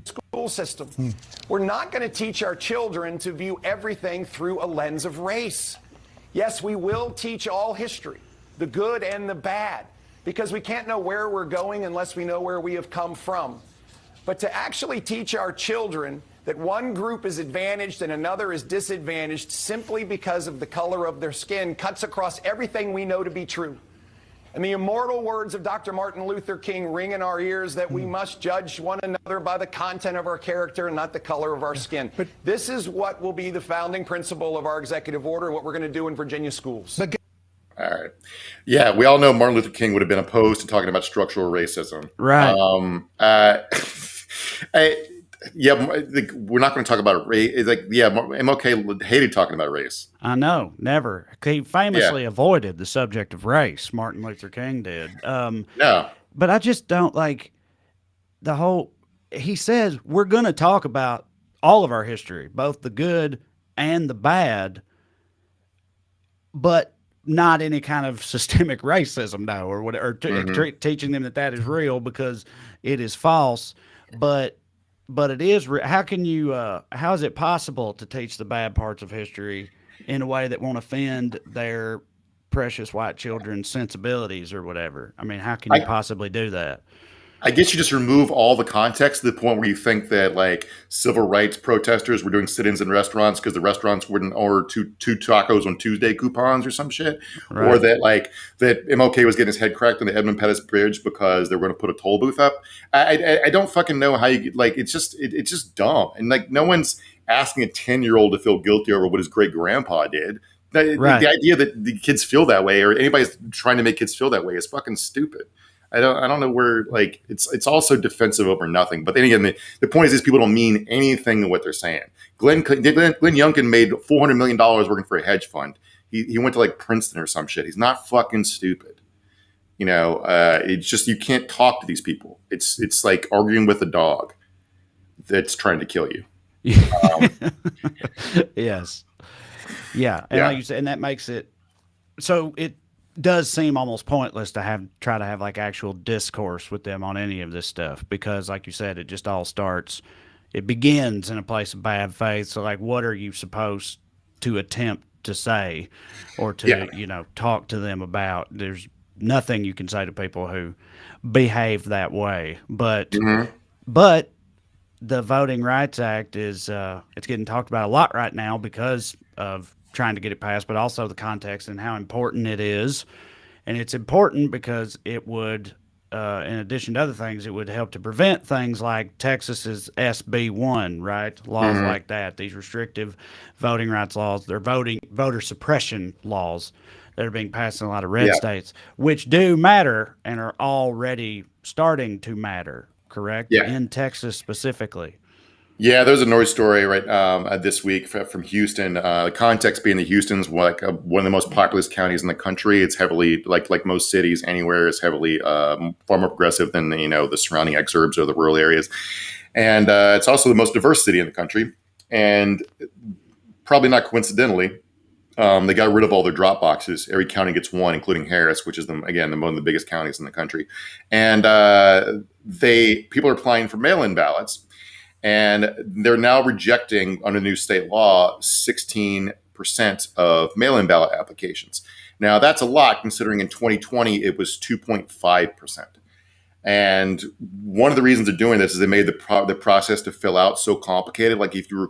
School system. We're not going to teach our children to view everything through a lens of race. Yes, we will teach all history, the good and the bad, because we can't know where we're going unless we know where we have come from. But to actually teach our children that one group is advantaged and another is disadvantaged simply because of the color of their skin cuts across everything we know to be true. And the immortal words of Dr. Martin Luther King ring in our ears that we must judge one another by the content of our character and not the color of our skin. But this is what will be the founding principle of our executive order and what we're going to do in Virginia schools. All right. Yeah, we all know Martin Luther King would have been opposed to talking about structural racism. Right. We're not going to talk about race. MLK hated talking about race. I know, never. He famously avoided the subject of race. Martin Luther King did. No, but I just don't like the whole. He says we're going to talk about all of our history, both the good and the bad, but not any kind of systemic racism, though, or whatever. Teaching them that is real because it is false, but it is. How is it possible to teach the bad parts of history in a way that won't offend their precious white children's sensibilities or whatever? I mean, how can you possibly do that? I guess you just remove all the context to the point where you think that like civil rights protesters were doing sit-ins in restaurants because the restaurants wouldn't order two tacos on Tuesday coupons or some shit, right. Or that MLK was getting his head cracked on the Edmund Pettus Bridge because they were going to put a toll booth up. I don't fucking know how you it's just dumb, and like no one's asking a 10-year-old to feel guilty over what his great grandpa did. Right. The idea that the kids feel that way or anybody's trying to make kids feel that way is fucking stupid. I don't know where it's also defensive over nothing. But then again, the point is these people don't mean anything to what they're saying. Glenn Youngkin made $400 million working for a hedge fund. He went to like Princeton or some shit. He's not fucking stupid. It's just you can't talk to these people. It's like arguing with a dog. that's trying to kill you. Yes. Yeah. And Yeah. like you said, and that makes it so it does seem almost pointless to try to have like actual discourse with them on any of this stuff because, like you said, it just all it begins in a place of bad faith. So, like, what are you supposed to attempt to say or to, talk to them about? There's nothing you can say to people who behave that way. But the Voting Rights Act is it's getting talked about a lot right now because of trying to get it passed, but also the context and how important it is. And it's important because it would, in addition to other things, it would help to prevent things like Texas's SB1, right? Laws like that, these restrictive voting rights laws, they're voter suppression laws that are being passed in a lot of red states, which do matter and are already starting to matter, correct? Yeah. In Texas specifically. Yeah, there's a North story this week from Houston. The context being that Houston's one of the most populous counties in the country. It's heavily like most cities anywhere is heavily far more progressive than the surrounding exurbs or the rural areas, and it's also the most diverse city in the country. And probably not coincidentally, they got rid of all their drop boxes. Every county gets one, including Harris, which is one of the biggest counties in the country. And people are applying for mail-in ballots. And they're now rejecting, under new state law, 16% of mail-in ballot applications. Now, that's a lot, considering in 2020 it was 2.5%. And one of the reasons they're doing this is they made the process to fill out so complicated. Like if you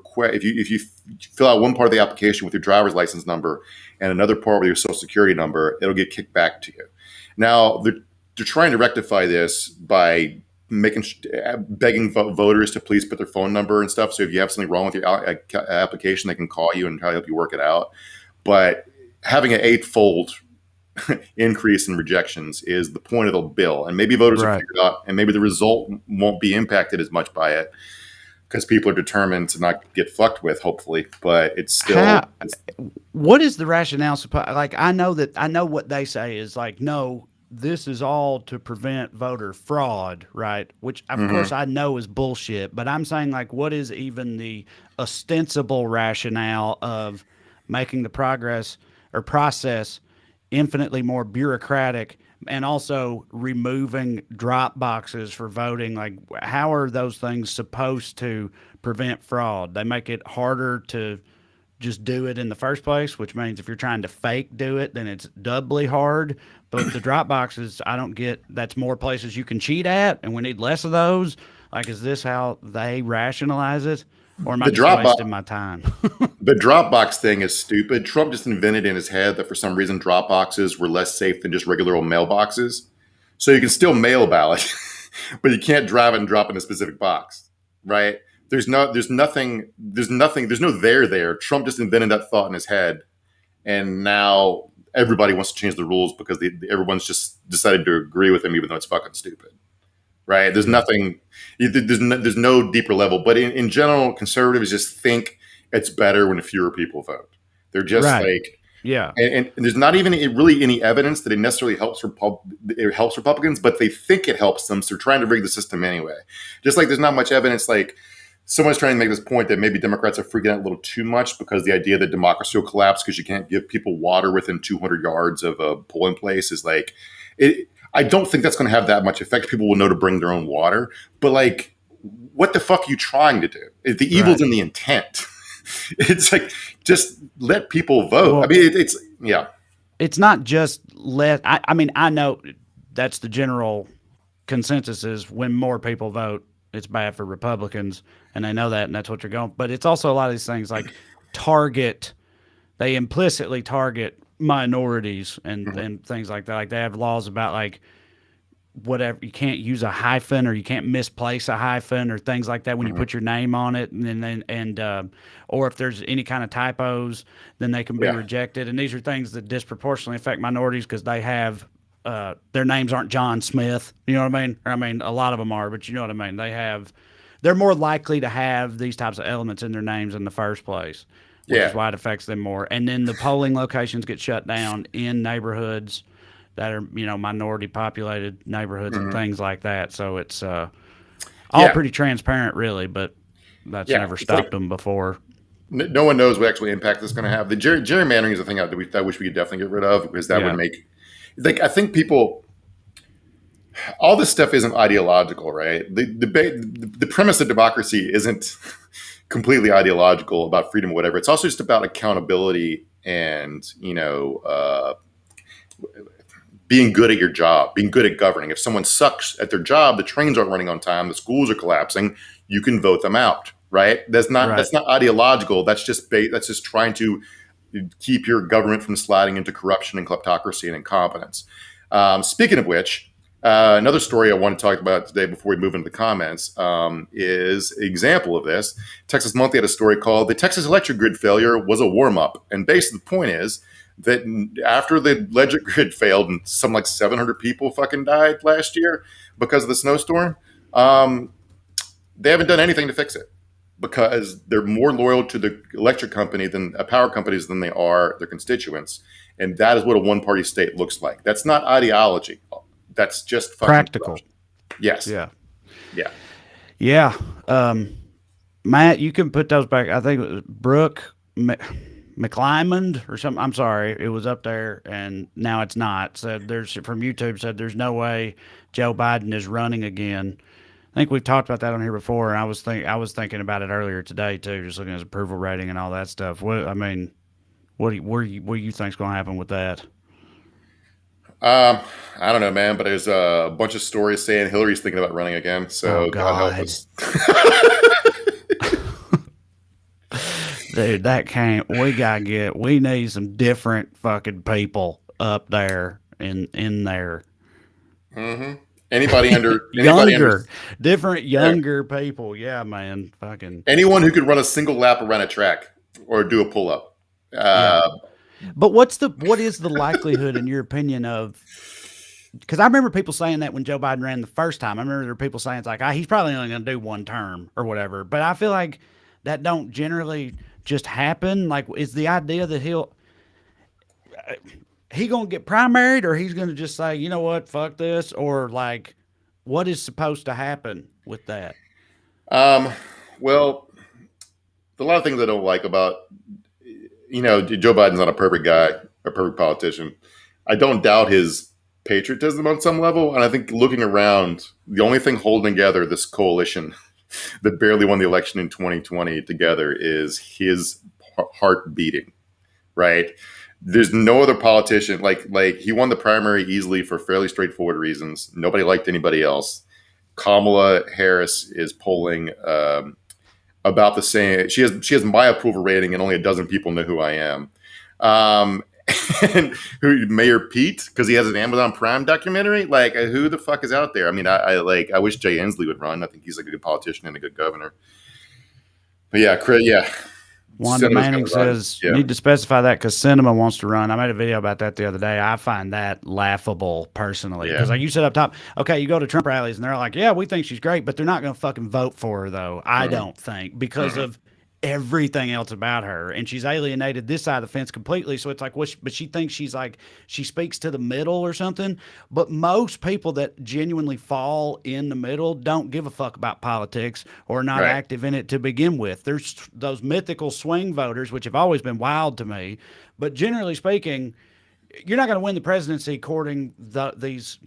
fill out one part of the application with your driver's license number and another part with your social security number, it'll get kicked back to you. Now, they're trying to rectify this by begging voters to please put their phone number and stuff. So if you have something wrong with your application, they can call you and try to help you work it out. But having an 8-fold increase in rejections is the point of the bill. And maybe voters have figured out, and maybe the result won't be impacted as much by it because people are determined to not get fucked with, hopefully. But it's still... what is the rationale? Like, I know what they say is like, no, this is all to prevent voter fraud, right? Which, of course, I know is bullshit. But I'm saying, like, what is even the ostensible rationale of making the process infinitely more bureaucratic and also removing drop boxes for voting? Like, how are those things supposed to prevent fraud? They make it harder to just do it in the first place, which means if you're trying to fake do it, then it's doubly hard. But the drop boxes, I don't get. That's more places you can cheat at, and we need less of those. Like, is this how they rationalize it, or am I just wasting my time? The Dropbox thing is stupid. Trump just invented in his head that for some reason drop boxes were less safe than just regular old mailboxes. So you can still mail ballot, but you can't drive it and drop it in a specific box, right? There's no there. Trump just invented that thought in his head, and now everybody wants to change the rules because everyone's just decided to agree with him, even though it's fucking stupid, right? There's nothing. There's no deeper level. But in general, conservatives just think it's better when fewer people vote. They're just like, yeah. And there's not even really any evidence that it necessarily helps Republicans, but they think it helps them, so they're trying to rig the system anyway. Just like there's not much evidence, like someone's trying to make this point that maybe Democrats are freaking out a little too much because the idea that democracy will collapse because you can't give people water within 200 yards of a polling place is like, I don't think that's going to have that much effect. People will know to bring their own water, but like, what the fuck are you trying to do? The evil's in the intent. It's like, just let people vote. Well, I mean, it's not just I mean, I know that's the general consensus is when more people vote, it's bad for Republicans, and they know that, and that's what you're going. But it's also a lot of these things like they implicitly target minorities and things like that. Like they have laws about like whatever, you can't use a hyphen or you can't misplace a hyphen or things like that when you put your name on it, or if there's any kind of typos, then they can be rejected. And these are things that disproportionately affect minorities because they have their names aren't John Smith. You know what I mean? Or, I mean, a lot of them are, but you know what I mean? They're more likely to have these types of elements in their names in the first place, which is why it affects them more. And then the polling locations get shut down in neighborhoods that are, minority populated neighborhoods and things like that. So it's all pretty transparent, really. But that's Yeah, never it's stopped like- them before. No one knows what actual impact this is going to have. The gerrymandering is a thing I wish we could definitely get rid of, because that would make, like, I think people, all this stuff isn't ideological, right? The premise of democracy isn't completely ideological about freedom or whatever. It's also just about accountability and, being good at your job, being good at governing. If someone sucks at their job, the trains aren't running on time, the schools are collapsing, you can vote them out, right? That's not ideological. That's just trying to keep your government from sliding into corruption and kleptocracy and incompetence. Speaking of which, another story I want to talk about today before we move into the comments is an example of this. Texas Monthly had a story called "The Texas Electric Grid Failure Was a Warm-Up." And basically the point is that after the electric grid failed and some like 700 people fucking died last year because of the snowstorm, they haven't done anything to fix it, because they're more loyal to the electric company than power companies than they are their constituents. And that is what a one-party state looks like. That's not ideology. That's just fucking Practical. corruption. Yes. Yeah. Yeah. Yeah. Matt, you can put those back. I think it was Brooke McClymond or something. I'm sorry. It was up there and now it's not. Said from YouTube said there's no way Joe Biden is running again. I think we've talked about that on here before. And I was thinking about it earlier today too, just looking at his approval rating and all that stuff. What do you think's going to happen with that? I don't know, man, but there's a bunch of stories saying Hillary's thinking about running again. So God help us. Dude, we need some different fucking people up there in there. Mm-hmm. Anybody under younger people. Yeah, man. Fucking anyone who could run a single lap around a track or do a pull up. But what is the likelihood, in your opinion, of? Because I remember people saying that when Joe Biden ran the first time. I remember there were people saying it's like he's probably only going to do one term or whatever. But I feel like that don't generally just happen. Like, is the idea that he gonna get primaried, or he's gonna just say, you know what, fuck this, or like, what is supposed to happen with that? Well, a lot of things I don't like about, Joe Biden's not a perfect guy, a perfect politician. I don't doubt his patriotism on some level. And I think looking around, the only thing holding together this coalition that barely won the election in 2020 together is his heart beating, right? There's no other politician like he won the primary easily for fairly straightforward reasons. Nobody liked anybody else. Kamala Harris is polling about the same. She has my approval rating, and only a dozen people know who I am. And Mayor Pete, because he has an Amazon Prime documentary. Like, who the fuck is out there? I mean, I wish Jay Inslee would run. I think he's like a good politician and a good governor. But yeah. Wanda Manning says, you need to specify that because Sinema wants to run. I made a video about that the other day. I find that laughable personally. Because like you said up top, okay, you go to Trump rallies and they're like, yeah, we think she's great, but they're not going to fucking vote for her though. I don't think, because of everything else about her. And she's alienated this side of the fence completely. So it's like, but she thinks she's like, she speaks to the middle or something. But most people that genuinely fall in the middle don't give a fuck about politics or are not active in it to begin with. There's those mythical swing voters, which have always been wild to me. But generally speaking, you're not going to win the presidency courting these,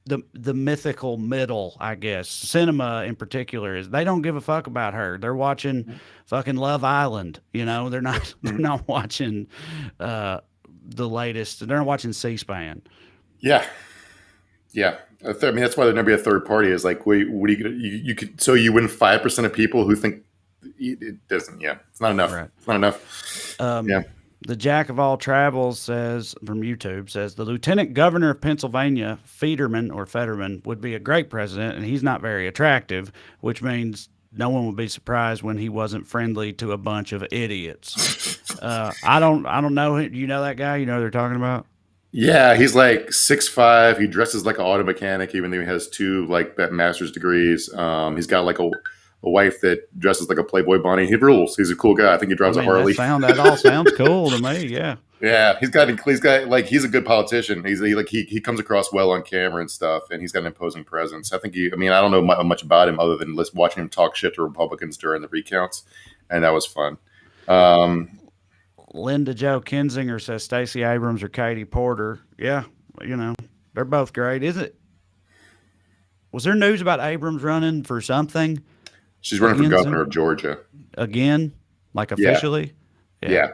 the mythical middle, I guess. Sinema in particular they don't give a fuck about her. They're watching fucking Love Island. They're not watching the latest. They're not watching C-SPAN. Yeah. I mean, that's why there'd never be a third party. Is like, what are you could, so you win 5% of people who think it doesn't. Yeah, it's not enough. Right. It's not enough. The Jack of all travels says from YouTube the Lieutenant Governor of Pennsylvania, Fetterman, would be a great president, and he's not very attractive, which means no one would be surprised when he wasn't friendly to a bunch of idiots. I don't know. You know that guy? You know who they're talking about? Yeah, he's like 6'5". He dresses like an auto mechanic, even though he has 2 master's degrees. He's got like a wife that dresses like a Playboy bunny. He rules. He's a cool guy. I think he drives a Harley. That all sounds cool to me. Yeah. Yeah, he's got like he's a good politician. He comes across well on camera and stuff, and he's got an imposing presence. I mean, I don't know much about him other than watching him talk shit to Republicans during the recounts, and that was fun. Linda Jo Kinzinger says Stacey Abrams or Katie Porter. Yeah, they're both great. Was there news about Abrams running for something? She's running for governor of Georgia again, like officially. Yeah.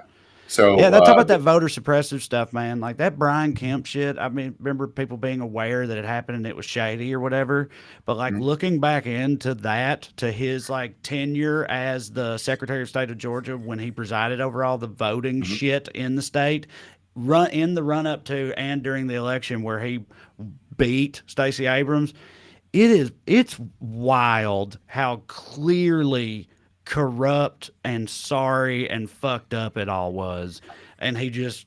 So yeah, talk about that voter suppressive stuff, man. Like that Brian Kemp shit. I mean, remember people being aware that it happened and it was shady or whatever. But like looking back into that, to his like tenure as the Secretary of State of Georgia when he presided over all the voting shit in the state, in the run up to and during the election where he beat Stacey Abrams, it's wild how clearly corrupt and sorry and fucked up it all was, and he just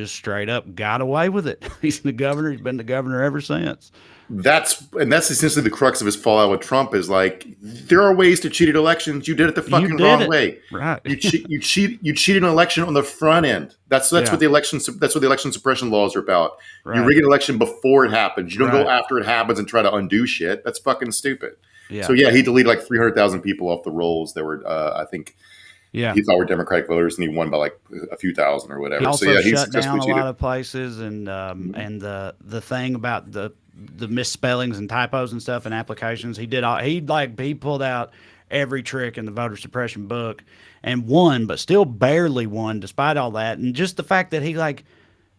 straight up got away with it. He's the governor. He's been the governor ever since. That's essentially the crux of his fallout with Trump. Is like there are ways to cheat at elections. You did it the fucking wrong way. Right? You cheated an election on the front end. That's what the election suppression laws are about. Right. You rig an election before it happens. You don't go after it happens and try to undo shit. That's fucking stupid. Yeah. So he deleted like 300,000 people off the rolls. There were I think. Yeah, he thought were Democratic voters, and he won by like a few thousand or whatever. He also shut down a lot of places, and the thing about the misspellings and typos and stuff in applications, he pulled out every trick in the voter suppression book and won, but still barely won despite all that. And just the fact that he like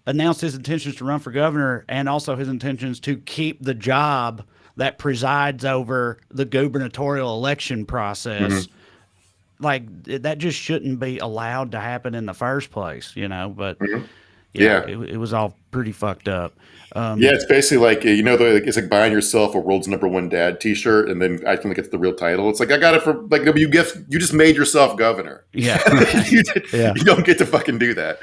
announced his intentions to run for governor and also his intentions to keep the job that presides over the gubernatorial election process. Like that just shouldn't be allowed to happen in the first place, but it was all pretty fucked up. It's basically like it's like buying yourself a world's #1 dad T-shirt and then acting like it's the real title. It's like I got it for like you just made yourself governor. Yeah, you don't get to fucking do that.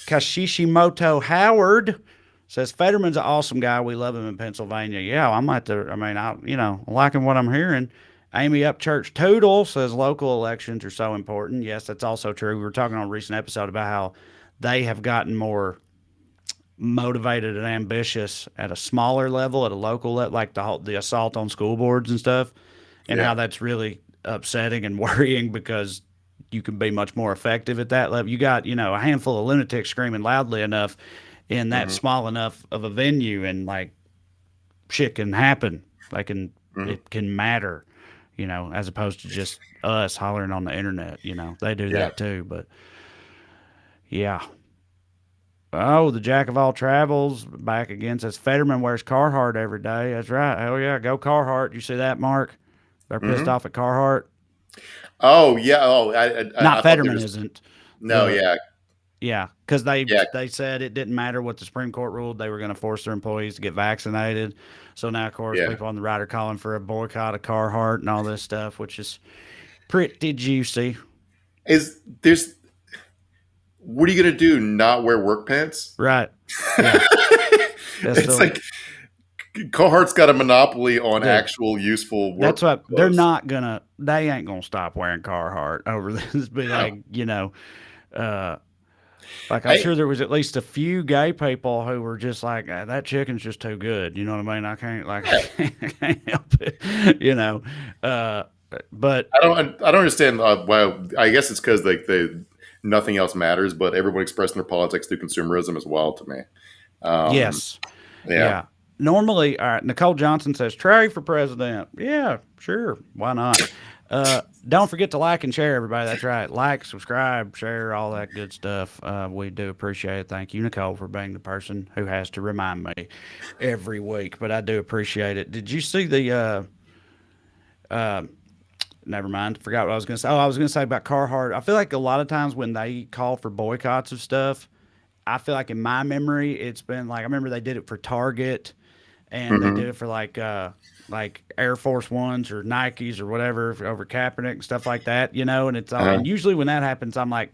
Kashishimoto Howard says Fetterman's an awesome guy. We love him in Pennsylvania. Yeah, I'm liking what I'm hearing. Amy Upchurch Toodle says local elections are so important. Yes, that's also true. We were talking on a recent episode about how they have gotten more motivated and ambitious at a smaller level, at a local level, like the assault on school boards and stuff, and how that's really upsetting and worrying because you can be much more effective at that level. You got, a handful of lunatics screaming loudly enough in that small enough of a venue, and like shit can happen. It can matter. As opposed to just us hollering on the internet, they do that too. But yeah. Oh, the Jack of all travels back again says Fetterman wears Carhartt every day. That's right. Hell yeah. Go Carhartt. You see that, Mark? They're pissed off at Carhartt. Oh yeah. Oh, not Fetterman isn't. No. Yeah. Because they said it didn't matter what the Supreme Court ruled. They were going to force their employees to get vaccinated. So now, of course, people on the right are calling for a boycott of Carhartt and all this stuff, which is pretty juicy. What are you going to do? Not wear work pants? Right. Yeah. It's like Carhartt's got a monopoly on actual useful work. That's what they ain't going to stop wearing Carhartt over this. Be like, I'm sure there was at least a few gay people who were just like, that chicken's just too good. You know what I mean? I can't help it, but I don't understand why. I guess it's because nothing else matters, but everyone expressing their politics through consumerism is wild to me. Yes. Yeah. Normally, all right, Nicole Johnson says, Trey for president. Yeah, sure. Why not? Don't forget to like and share, everybody. That's right. Like, subscribe, share, all that good stuff. We do appreciate it. Thank you, Nicole, for being the person who has to remind me every week. But I do appreciate it. Did you see the never mind. Forgot what I was going to say. Oh, I was going to say about Carhartt. I feel like a lot of times when they call for boycotts of stuff, I feel like in my memory, it's been like, I remember they did it for Target and they did it for like Air Force Ones or Nikes or whatever over Kaepernick and stuff like that, and it's all, and usually when that happens, I'm like,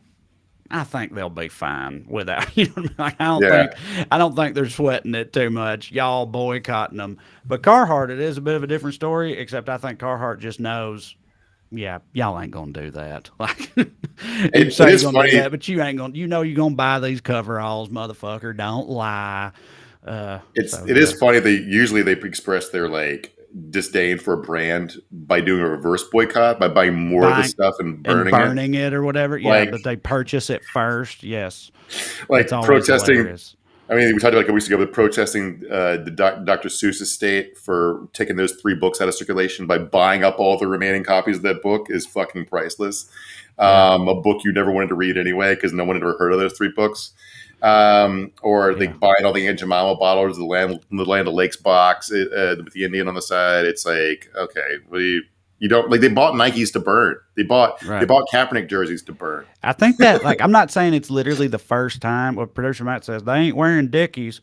I think they'll be fine without, like, I don't think they're sweating it too much. Y'all boycotting them, but Carhartt, it is a bit of a different story, except I think Carhartt just knows yeah, y'all ain't gonna do that. Like, It say is you're gonna funny. do that, but you ain't gonna. You know, you're gonna buy these coveralls, motherfucker. Don't lie. It is funny. Usually they express their like disdain for a brand by doing a reverse boycott, by buying more of the stuff and burning it or whatever. Yeah, Like- but they purchase it first. Yes, like it's always protesting. hilarious. I mean, we talked about like a week ago, but protesting the Dr. Seuss estate for taking those 3 books out of circulation by buying up all the remaining copies of that book is fucking priceless. A book you never wanted to read anyway because no one had ever heard of those 3 books. Or they buying all the Aunt Jemima bottles, the Land of Lakes box with the Indian on the side. It's like, okay, you don't like. They bought Nikes to burn. They bought Kaepernick jerseys to burn. I think that, like, I'm not saying it's literally the first time. What producer Matt says, they ain't wearing Dickies,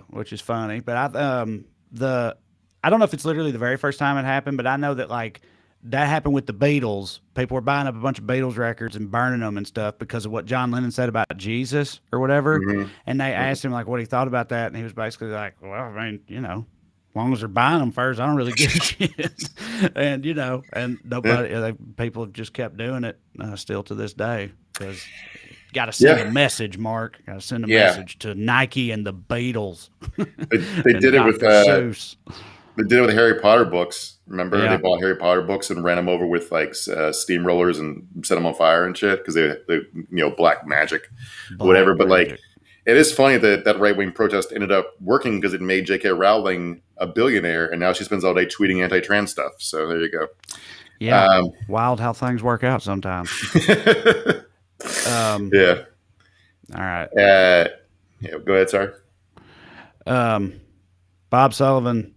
which is funny. But I don't know if it's literally the very first time it happened, but I know that like that happened with the Beatles. People were buying up a bunch of Beatles records and burning them and stuff because of what John Lennon said about Jesus or whatever. Mm-hmm. And they asked him like what he thought about that, and he was basically like, "Well, I mean, you know, as long as they're buying them first, I don't really give a shit." And you know, and nobody, people have just kept doing it still to this day because got to send a message, Mark. Got to send a message to Nike and the Beatles. They did it with Seuss. They did it with the Harry Potter books. Remember, Yeah. they bought Harry Potter books and ran them over with like steamrollers and set them on fire and shit because they black magic, whatever. But like, it is funny that right wing protest ended up working because it made J.K. Rowling a billionaire, and now she spends all day tweeting anti-trans stuff. So there you go. Yeah, wild how things work out sometimes. Yeah. All right. Yeah. Go ahead, sorry. Bob Sullivan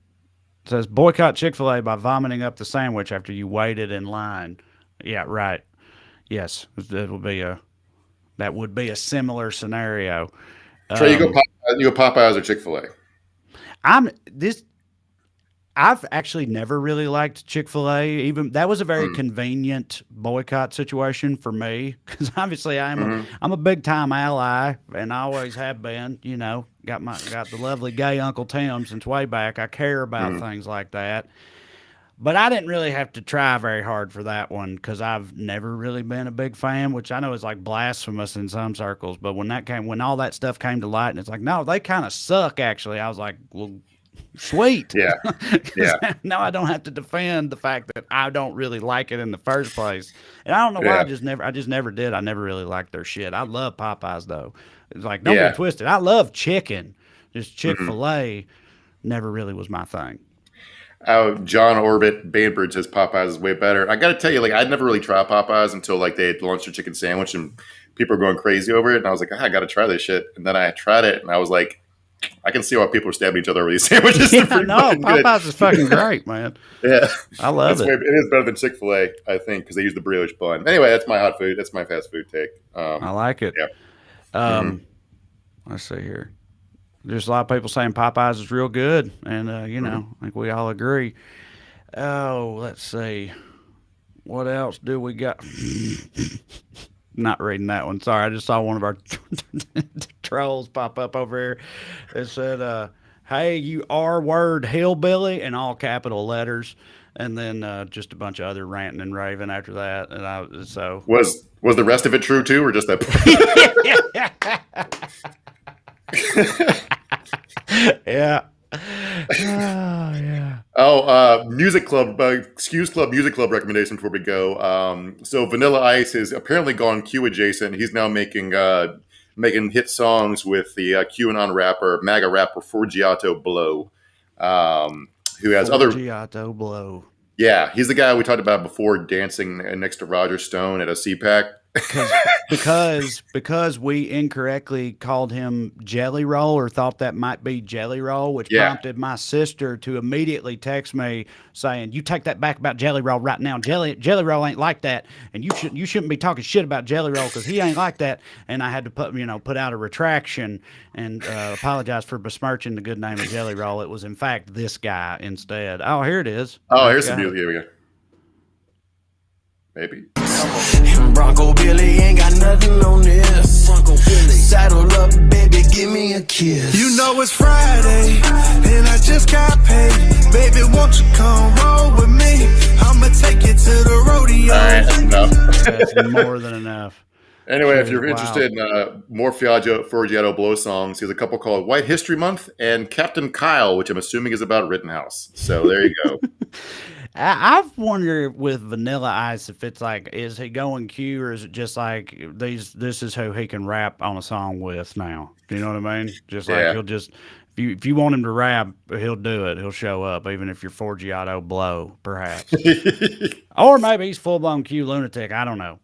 says, boycott Chick-fil-A by vomiting up the sandwich after you waited in line. Yeah, right. Yes, that would be a similar scenario. Trey, you go Popeyes or Chick-fil-A? I've actually never really liked Chick-fil-A. Even that was a very convenient boycott situation for me because obviously I'm a big time ally and I always have been. You know, got the lovely gay Uncle Tim since way back. I care about things like that, but I didn't really have to try very hard for that one because I've never really been a big fan. Which I know is like blasphemous in some circles, but when all that stuff came to light and it's like, no, they kind of suck. Actually, I was like, well. Sweet. Yeah. Now I don't have to defend the fact that I don't really like it in the first place. And I don't know why I just never did. I never really liked their shit. I love Popeyes though. It's like, don't get twisted. I love chicken. Just Chick-fil-A never really was my thing. John Orbit Bainbridge says Popeyes is way better. I got to tell you, like, I'd never really tried Popeyes until like they had launched their chicken sandwich and people were going crazy over it. And I was like, I got to try this shit. And then I tried it and I was like, I can see why people are stabbing each other over these sandwiches. Yeah, no, Popeyes is fucking great, man. Yeah, I love it. It is better than Chick-fil-A, I think, because they use the brioche bun. Anyway, that's my hot food. That's my fast food take. I like it. Yeah. Let's see here. There's a lot of people saying Popeyes is real good, and I think we all agree. Oh, let's see. What else do we got? Not reading that one. Sorry, I just saw one of our trolls pop up over here. It said, "Hey, you R-word hillbilly," in all capital letters, and then just a bunch of other ranting and raving after that. And was the rest of it true too, or just that? Yeah. Oh, yeah. Music club, Skews Club music club recommendation before we go. So Vanilla Ice is apparently gone Q adjacent. He's now making hit songs with the QAnon rapper, MAGA rapper Forgiato Blow, who has Forgiato Blow. Yeah, he's the guy we talked about before, dancing next to Roger Stone at a CPAC. Because we incorrectly called him Jelly Roll or thought that might be Jelly Roll, which prompted my sister to immediately text me saying, "You take that back about Jelly Roll right now. Jelly Roll ain't like that, and you shouldn't be talking shit about Jelly Roll because he ain't like that." And I had to put out a retraction and apologize for besmirching the good name of Jelly Roll. It was in fact this guy instead. Oh, here it is. Oh, here's some music. Here we go. Maybe. And Bronco Billy ain't got nothing on this. Saddle up, baby, give me a kiss. You know it's Friday, and I just got paid. Baby, won't you come roll with me? I'ma take you to the rodeo. That's more than enough. Anyway, if Shit, you're wow. interested in more Forgiato Blow songs, here's a couple called White History Month and Captain Kyle, which I'm assuming is about Rittenhouse. So there you go. I've wondered with Vanilla Ice if it's like, is he going Q or is it just like this is who he can rap on a song with now? Do you know what I mean? Just like Yeah. he'll just if you want him to rap, he'll do it. He'll show up, even if you're Forgiato Blow, perhaps. Or maybe he's full blown Q lunatic. I don't know.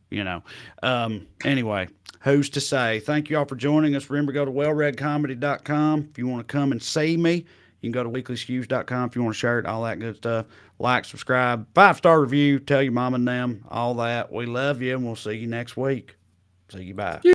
Anyway, who's to say? Thank you all for joining us. Remember, go to wellreadcomedy.com if you want to come and see me. You can go to weeklyskews.com if you want a shirt, all that good stuff. Like, subscribe, 5-star review, tell your mom and them, all that. We love you, and we'll see you next week. See you, bye.